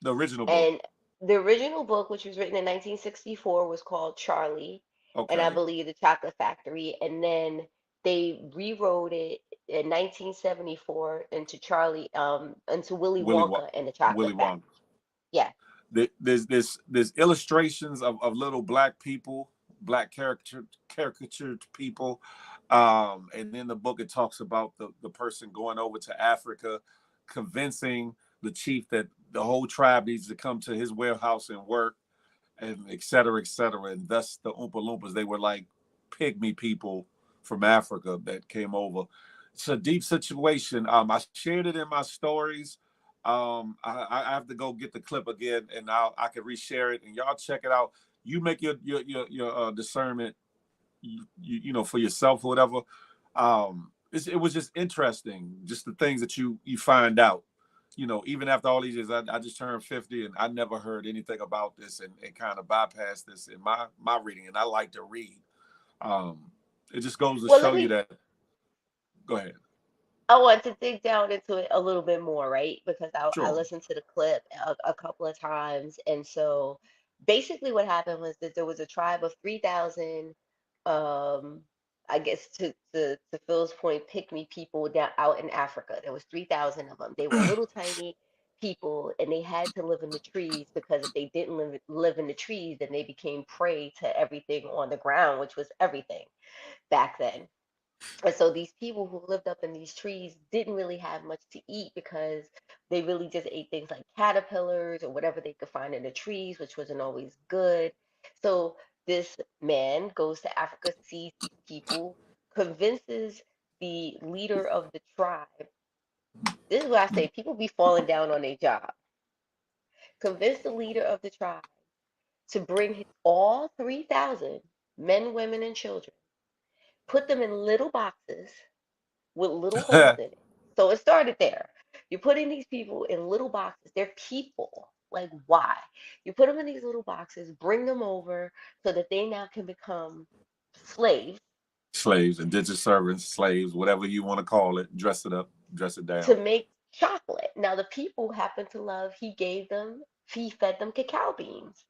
the original book. and the original book, which was written in 1964, was called Charlie, and I Okay. believe the Chocolate Factory. And then they rewrote it in 1974 into into Willy Willy Wonka Wonka. and the Willy Chocolate Factory. Wonka. Yeah, There's illustrations of little black people, black caricatured people, and in the book it talks about the person going over to Africa, convincing the chief that the whole tribe needs to come to his warehouse and work, and et cetera, et cetera. And thus the Oompa Loompas, they were like pygmy people from Africa that came over. It's a deep situation. I shared it in my stories. I have to go get the clip again, and I can reshare it, and y'all check it out. You make your discernment, for yourself or whatever. It was just interesting, just the things that you find out. Even after all these years, I just turned 50, and I never heard anything about this, and kind of bypassed this in my reading. And I like to read. Um, it just goes to well, show you that. Go ahead. I want to dig down into it a little bit more, right? Because I Sure. listened to the clip a couple of times. And so basically what happened was that there was a tribe of 3,000, um, I guess to Phil's point, pygmy people down out in Africa. There was 3,000 of them. They were little tiny people, and they had to live in the trees because if they didn't live in the trees, then they became prey to everything on the ground, which was everything back then. And so these people who lived up in these trees didn't really have much to eat because they really just ate things like caterpillars or whatever they could find in the trees, which wasn't always good. So this man goes to Africa, sees these people, convinces the leader of the tribe. This is what I say, people be falling down on their job. Convince the leader of the tribe to bring all 3,000 men, women, and children, put them in little boxes with little holes in it. So it started there. You're putting these people in little boxes. They're people. Like, why? You put them in these little boxes, bring them over so that they now can become slaves Slaves, indentured servants, slaves, whatever you want to call it. Dress it up, dress it to down. make chocolate. Now, the people happen to love, he fed them cacao beans.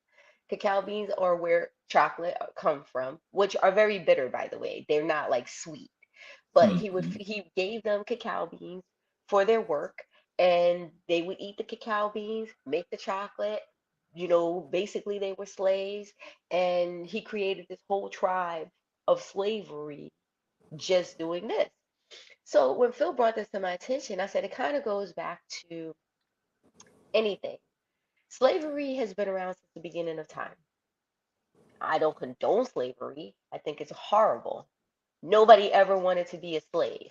Cacao beans are where chocolate come from, which are very bitter, by the way. They're not like sweet. But Mhm. he gave them cacao beans for their work, and they would eat the cacao beans, make the chocolate. Basically they were slaves, and he created this whole tribe of slavery just doing this. So when Phil brought this to my attention, I said it kind of goes back to anything. Slavery has been around since the beginning of time. I don't condone slavery. I think it's horrible. Nobody ever wanted to be a slave.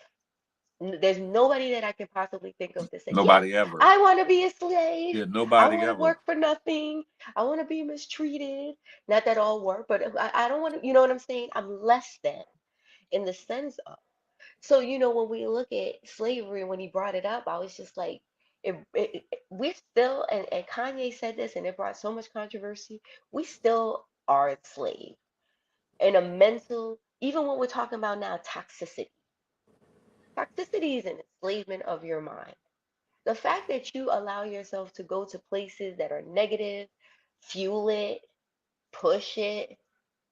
There's nobody that I can possibly think of to say, yes, Nobody ever. I want to be a slave. Yeah, I nobody want to ever. work for nothing. I want to be mistreated. Not that all work, but I don't want to, you know what I'm saying? I'm less than in the sense of. So, when we look at slavery, when he brought it up, I was just like, we still, and Kanye said this, and it brought so much controversy. We still are enslaved in a mental, even what we're talking about now, toxicity. Toxicity is an enslavement of your mind. The fact that you allow yourself to go to places that are negative, fuel it, push it,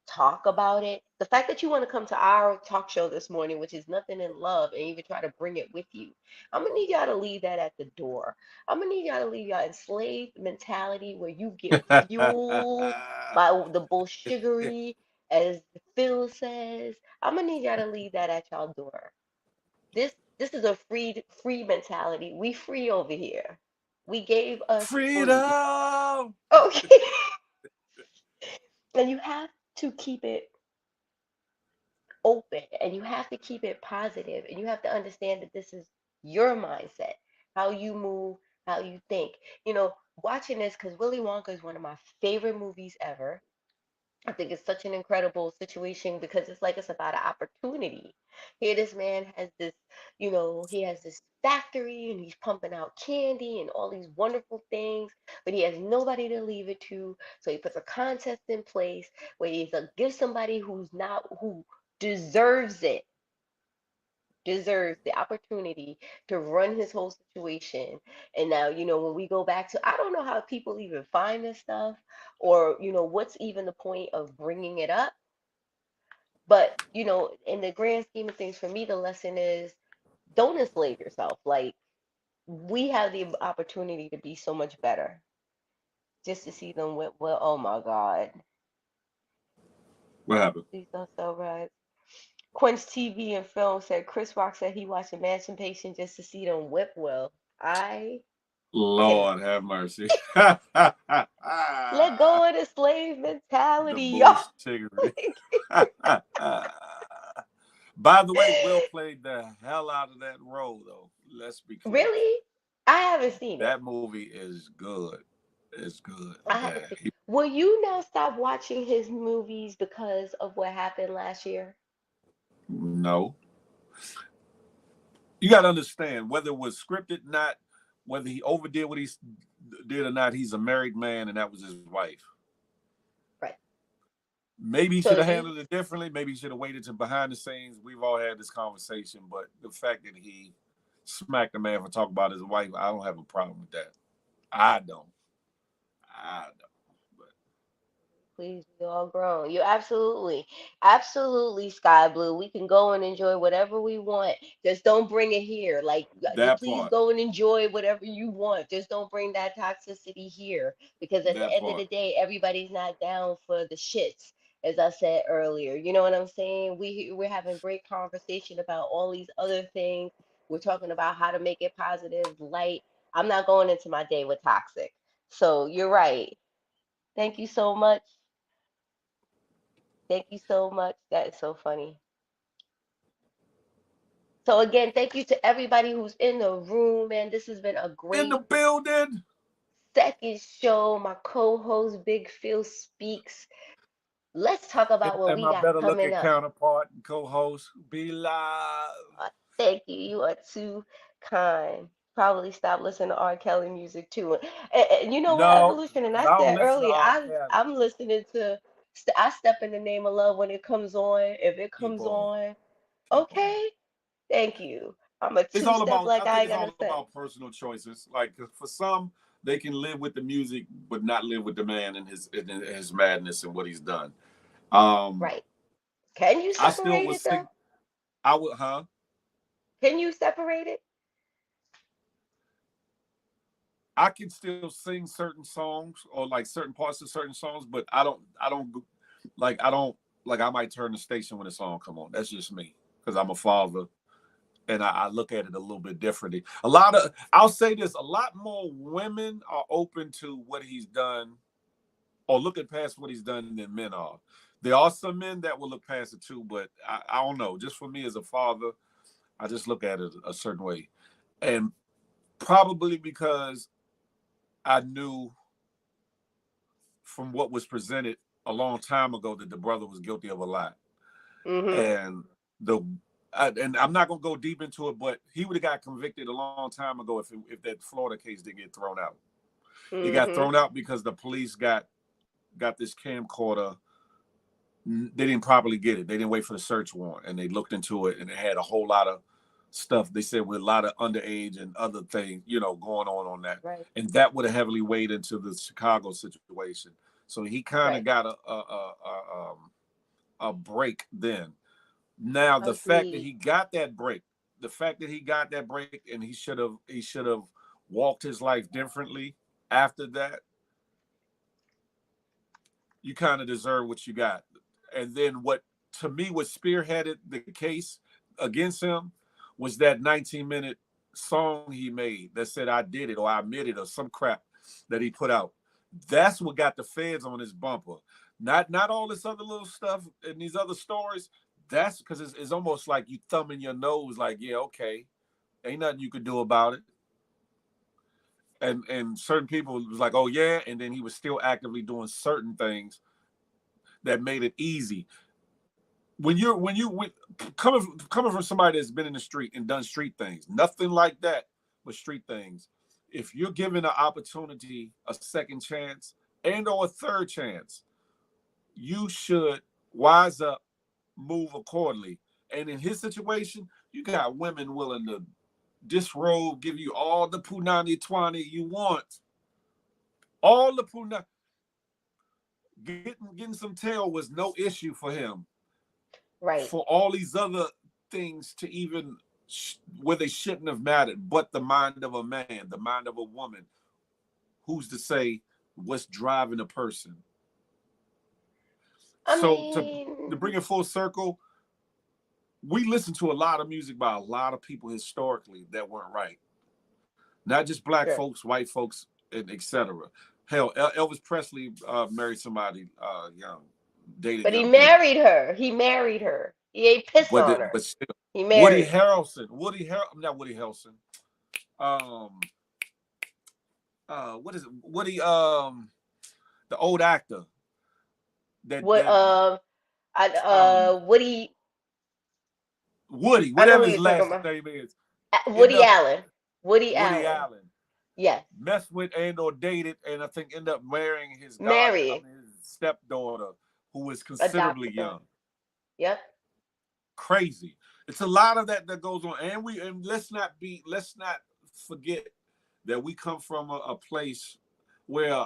talk about it. The fact that you want to come to our talk show this morning, which is nothing in love, and even try to bring it with you, I'm gonna need y'all to leave that at the door. I'm gonna need y'all to leave y'all enslaved mentality where you get fueled by the bullshiggery, as Phil says. I'm gonna need y'all to leave that at y'all door. This is a free mentality. We free over here. We gave us free. Freedom. Okay. And you have to keep it open and you have to keep it positive and you have to understand that this is your mindset, how you move, how you think. You know, watching this, because Willy Wonka is one of my favorite movies ever. I think it's such an incredible situation because it's like it's about an opportunity. Here, this man has this, he has this factory and he's pumping out candy and all these wonderful things, but he has nobody to leave it to. So he puts a contest in place where he's going to give somebody who deserves it, deserves the opportunity to run his whole situation. And now, when we go back to, I don't know how people even find this stuff or, what's even the point of bringing it up. But, in the grand scheme of things, for me, the lesson is don't enslave yourself. Like, we have the opportunity to be so much better just to see them with, well, oh my God. What happened? These are so right. Quench TV and Film said Chris Rock said he watched Emancipation just to see them whip well. I cannot. Lord have mercy. The Let go of the slave mentality, y'all. bullshittery. By the way, Will played the hell out of that role, though. Let's be clear. Really? I haven't seen it. That movie is good. It's good. I Yeah. haven't seen. Will you now stop watching his movies because of what happened last year? No. You got to understand whether it was scripted, not whether he overdid what he did or not. He's a married man, and that was his wife. Right. Maybe he So should have you handled it differently. Maybe he should have waited to behind the scenes. We've all had this conversation, but the fact that he smacked a man for talking about his wife, I don't have a problem with that. I don't. I don't. But please, we all grown. You absolutely, Sky Blue. We can go and enjoy whatever we want. Just don't bring it here. Like, that please part, go and enjoy whatever you want. Just don't bring that toxicity here. Because at the that end of part, the day, everybody's not down for the shits, as I said earlier. You know what I'm saying? We're having great conversation about all these other things. We're talking about how to make it positive, light. I'm not going into my day with toxic. So you're right. Thank you so much. Thank you so much. That is so funny. So again, thank you to everybody who's in the room, man. This has been a in the great building. second show. My co-host Big Phil speaks. Let's talk about what And we my got better coming looking up. counterpart and co-host, be live. Thank you. You are too kind. Probably stop listening to R. Kelly music too. And you know what, No, Evolution? And because I I don't said listen to earlier, R. Kelly. I'm listening to. I step in the name of love when it comes on. If it Keep comes on, on, keep on. okay. Thank you. I'm a It's two all step about. like I think I it's all gotta say. about personal choices. Like for some, they can live with the music, but not live with the man and his madness and what he's done. Um, Right. Can you I still separate would it though? sing. I would, huh? Can you separate it? I can still sing certain songs or like certain parts of certain songs, but I don't like. I might turn the station when a song come on. That's just me because I'm a father and I look at it a little bit differently. I'll say this: a lot more women are open to what he's done or looking past what he's done than men are. There are some men that will look past it too, but I don't know. Just for me as a father, I just look at it a certain way, and probably because I knew from what was presented a long time ago that the brother was guilty of a lot, Mm-hmm. and and I'm not gonna go deep into it, but he would have got convicted a long time ago if that Florida case didn't get thrown out. It got Mm-hmm. thrown out because the police got this camcorder. They didn't properly get it. They didn't wait for the search warrant, and they looked into it, and it had a whole lot of stuff. They said with a lot of underage and other things, going on that, Right. and that would have heavily weighed into the Chicago situation. So he kind of Right. got a break then. Now the fact that Agreed. he got that break, the fact that he got that break, and he should have walked his life differently after that. You kind of deserve what you got. And then what to me what spearheaded the case against him was that 19-minute song he made that said I did it or I admitted or some crap that he put out. That's what got the feds on his bumper. Not all this other little stuff and these other stories. That's because it's almost like you thumbing your nose, like, yeah, okay, ain't nothing you could do about it. And certain people was like, oh yeah, and then he was still actively doing certain things that made it easy. When coming from somebody that's been in the street and done street things, nothing like that, but street things. If you're given an opportunity, a second chance, and or a third chance, you should wise up, move accordingly. And in his situation, you got women willing to disrobe, give you all the punani twani you want, all the punani. Getting some tail was no issue for him. Right. For all these other things to even where they shouldn't have mattered, but the mind of a man, the mind of a woman, who's to say what's driving a person? I So to mean, bring it full circle, we listen to a lot of music by a lot of people historically that weren't right. Not just black sure. folks, white folks, and etc. Hell, Elvis Presley married somebody young, dated But he young people. married her. He married her. He ain't piss on her. But still, He Woody married her. Harrelson, not Woody Harrelson. Um, what is it? Woody, the old actor What that um Woody, Woody, I know whatever who his you're talking last about. name is, end Woody up Allen. Woody Woody Allen. Allen Yes. messed with and or dated, and I think end up marrying Married. his stepdaughter, who was considerably Adopted young. daughter. Yep. Crazy. It's a lot of that goes on, and let's not forget that we come from a place where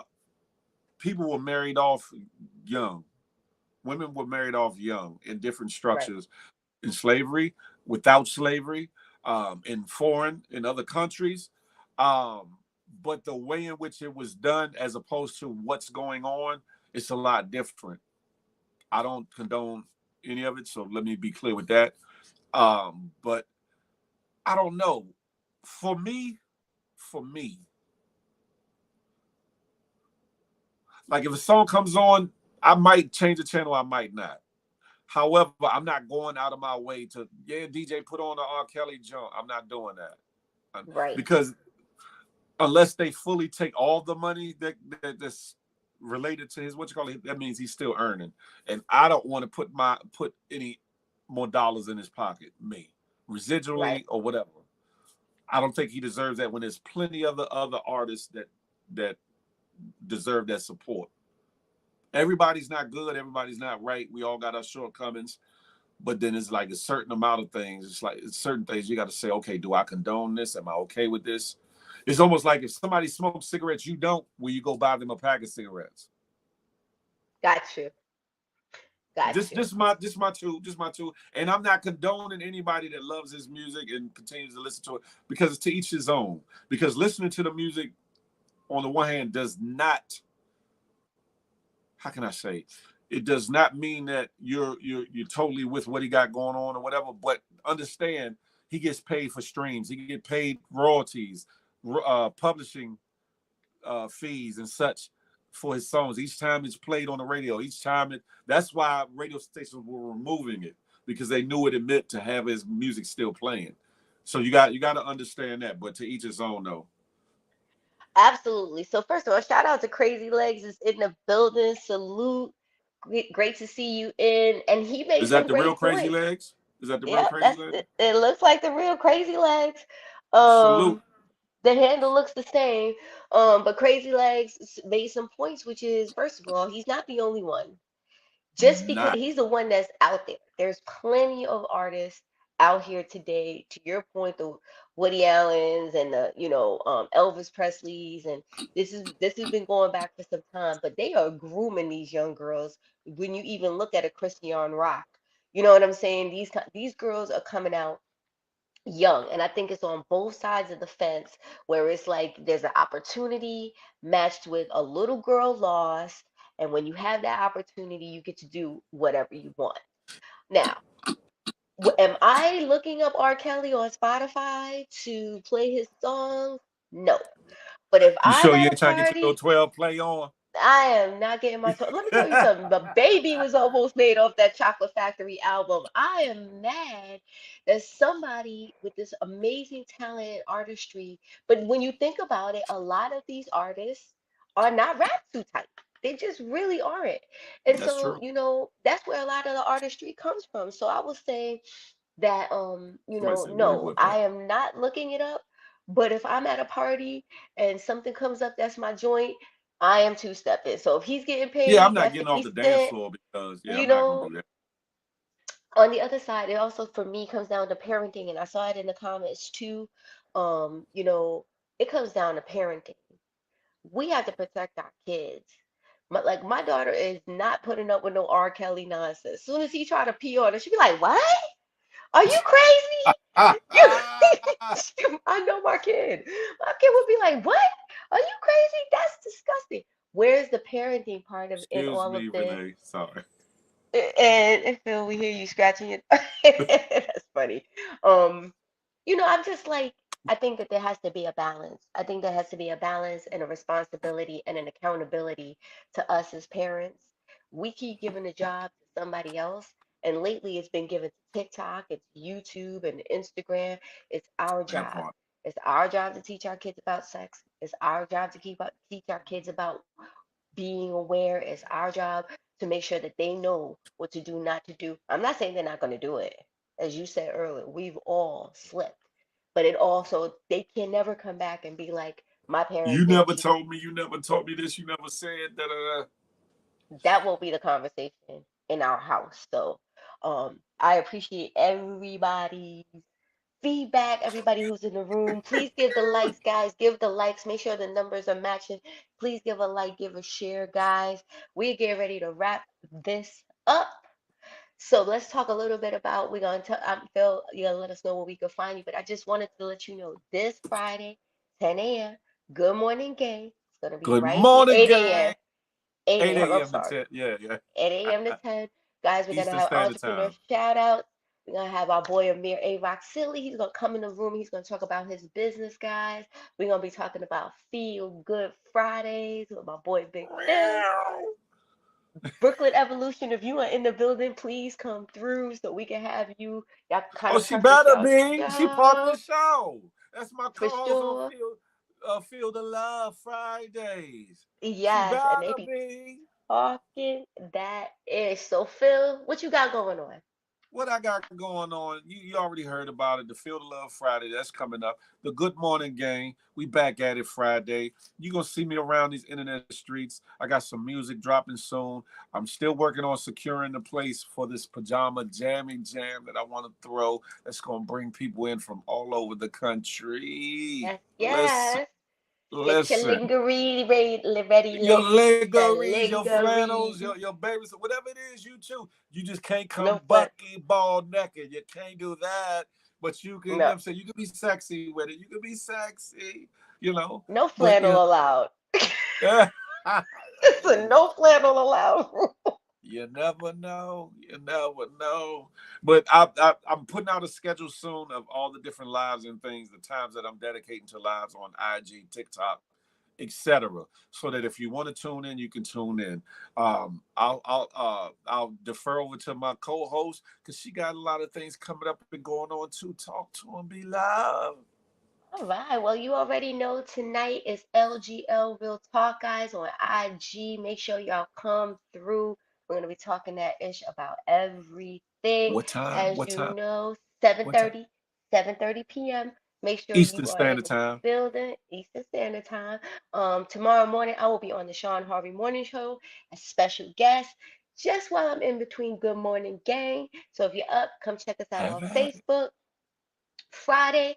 people were married off young. Women were married off young in different Right. structures, in slavery, without slavery, in foreign, in other countries. Um, but the way in which it was done, as opposed to what's going on, it's a lot different. I don't condone any of it, so let me be clear with that. But I don't know. For me, for me, like if a song comes on, I might change the channel, I might not. However, I'm not going out of my way to, yeah, DJ, put on the R. Kelly joint. I'm not doing that. Right. Because unless they fully take all the money that's related to his what you call it, that means he's still earning. And I don't want to put any more dollars in his pocket, me, Right. residually or whatever. I don't think he deserves that when there's plenty of the other artists that deserve that support. Everybody's not good, everybody's not right. We all got our shortcomings. But then it's like a certain amount of things. It's like it's certain things you got to say, okay, do I condone this? Am I okay with this? It's almost like if somebody smokes cigarettes, you don't, will you go buy them a pack of cigarettes? Got you. Got Just you. just my two. And I'm not condoning anybody that loves his music and continues to listen to it because it's to each his own. Because listening to the music on the one hand does not, how can I say, it does not mean that you're totally with what he got going on or whatever. But understand, he gets paid for streams, he get paid royalties, publishing fees and such for his songs. Each time it's played on the radio, each time that's why radio stations were removing it because they knew what it meant to have his music still playing. So you got to understand that. But to each his own, though. Absolutely. So first of all, shout out to Crazy Legs is in the building. Salute. Great to see you in. And he made Is that some the real great Crazy points. Legs? Is that the real Yep, Crazy that's Legs? it looks like the real Crazy Legs. Salute. Um, the handle looks the same. But Crazy Legs made some points, which is first of all, he's not the only one. Just because Not. he's the one that's out there. There's plenty of artists out here today. To your point, Woody Allen's and the Elvis Presley's, and this has been going back for some time, but they are grooming these young girls. When you even look at a Christian Rock, you know what I'm saying? These girls are coming out young, and I think it's on both sides of the fence, where it's like there's an opportunity matched with a little girl lost, and when you have that opportunity, you get to do whatever you want. Now, am I looking up R. Kelly on Spotify to play his songs? No. But if You I'm sure you at a ain't trying to get your little party, 12 play on? I am not getting my toy. Let me tell you something. The baby was almost made off that Chocolate Factory album. I am mad that somebody with this amazing talent and artistry, but when you think about it, a lot of these artists are not rap too type. They just really aren't. And That's so, true. that's where a lot of the artistry comes from. So I would say that Somebody said, where no, was I that? am not looking it up. But if I'm at a party and something comes up that's my joint, I am two-stepping. So if he's getting Yeah, I'm paid not that getting off 50 the dance cent, floor because, yeah, you I'm not going to know, do that. on the other side, it also for me comes down to parenting, and I saw it in the comments too. It comes down to parenting. We have to protect our kids. Like my daughter is not putting up with no R. Kelly nonsense. As soon as he try to pee on her, she be like, "What? Are you crazy?" You, I know my kid. My kid would be like, "What? Are you crazy? That's disgusting." Where's the parenting part of in Excuse all of me, this? Renee. Sorry. And Phil, we hear you scratching your. That's funny. Um, I'm just like, I think that there has to be a balance. I think there has to be a balance and a responsibility and an accountability to us as parents. We keep giving the job to somebody else, and lately it's been given to TikTok, it's YouTube and Instagram. It's our That job. part. It's our job to teach our kids about sex. It's our job to teach our kids about being aware. It's our job to make sure that they know what to do, not to do. I'm not saying they're not going to do it. As you said earlier, we've all slipped. But it also, they can never come back and be like, my parents You didn't never teach. told me. You never told me this. You never said da da da. That won't be the conversation in our house. So I appreciate everybody's feedback, everybody who's in the room. Please give the likes, guys. Give the likes. Make sure the numbers are matching. Please give a like, give a share, guys. We're getting ready to wrap this up. So let's talk a little bit about, we're going to, Phil, you're going to let us know where we can find you. But I just wanted to let you know this Friday, 10 a.m., Good Morning Gay. It's going to be Good right here, morning, 8 a.m. gang. 8 8 a.m. I'm a.m. to sorry. 10. Yeah, yeah. 8 a.m. to 10. Guys, we're going to Eastern have Standard entrepreneur Time. shout outs. We're going to have our boy Amir A. Rock Silly. He's going to come in the room. He's going to talk about his business, guys. We're going to be talking about Feel Good Fridays with my boy Big Phil. Brooklyn Evolution, if you are in the building, please come through so we can have you. Y'all can kind Oh, of she purchase better y'all be. She part of the stuff show. That's my for co-host on sure. Feel the Love Fridays. She Yes, and they better be be. talking that ish. So, Phil, what you got going on? What I got going on, you already heard about it. The Feel the Love Friday, that's coming up. The Good Morning Gang, we back at it Friday. You gonna see me around these internet streets. I got some music dropping soon. I'm still working on securing the place for this pajama jammy jam that I want to throw. That's gonna bring people in from all over the country. Yes, Listen, yes. Get your listen. lingerie ready, Your ladies. Your lingeries, your flannels, lingerie. your babies, whatever it is you choose. You just can't No come flat. bucky ball naked. You can't do that. But you can, you know No, what I'm saying? You can be sexy with it. You can be sexy, you know. no But flannel allowed. yeah. It's a no flannel allowed. You never know. You never know. But I'm putting out a schedule soon of all the different lives and things, the times that I'm dedicating to lives on IG, TikTok, etc. So that if you want to tune in, you can tune in. I'll defer over to my co-host because she got a lot of things coming up and going on too. Talk to him, be live. All right. Well, you already know tonight is LGL Real Talk, guys, on IG. Make sure y'all come through. We're gonna be talking that ish about everything. What time? As What you time? know, What time? 7:30 p.m. Make sure Eastern you are in Standard the Time. building, Eastern Standard Time. Tomorrow morning I will be on the Sean Harvey Morning Show as special guest. Just while I'm in between Good Morning Gang. So if you're up, come check us out Have on at it. Facebook. Friday.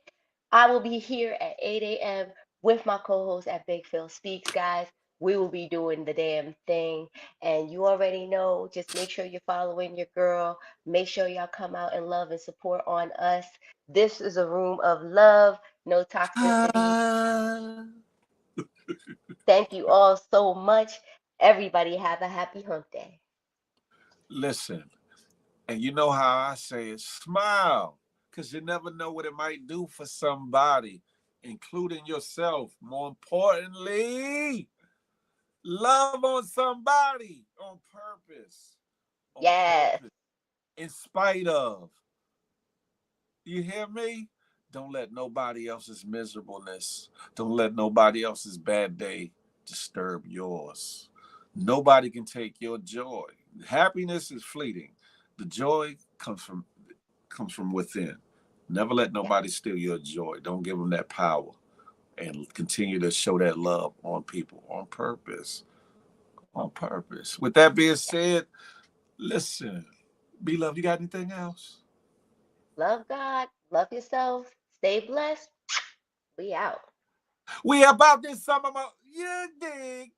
I will be here at 8 a.m. with my co-host at Big Phil Speaks, guys. We will be doing the damn thing. And you already know, just make sure you're following your girl. Make sure y'all come out and love and support on us. This is a room of love, no toxicity. Ah, Thank you all so much. Everybody have a happy hump day. listen, and you know how I say it, smile, because you never know what it might do for somebody, including yourself. More importantly, love on somebody on Yes. purpose, in spite of. You hear me? Don't let nobody else's miserableness, don't let nobody else's bad day disturb yours. Nobody can take your joy. Happiness is fleeting. The joy comes from within. Never let Yep. nobody steal your joy. Don't give them that power. And continue to show that love on people on purpose. On purpose. With that being Yep. said, listen, be loved. You got anything else? Love God. Love yourself. Stay blessed. We out. We about this summer. You dig?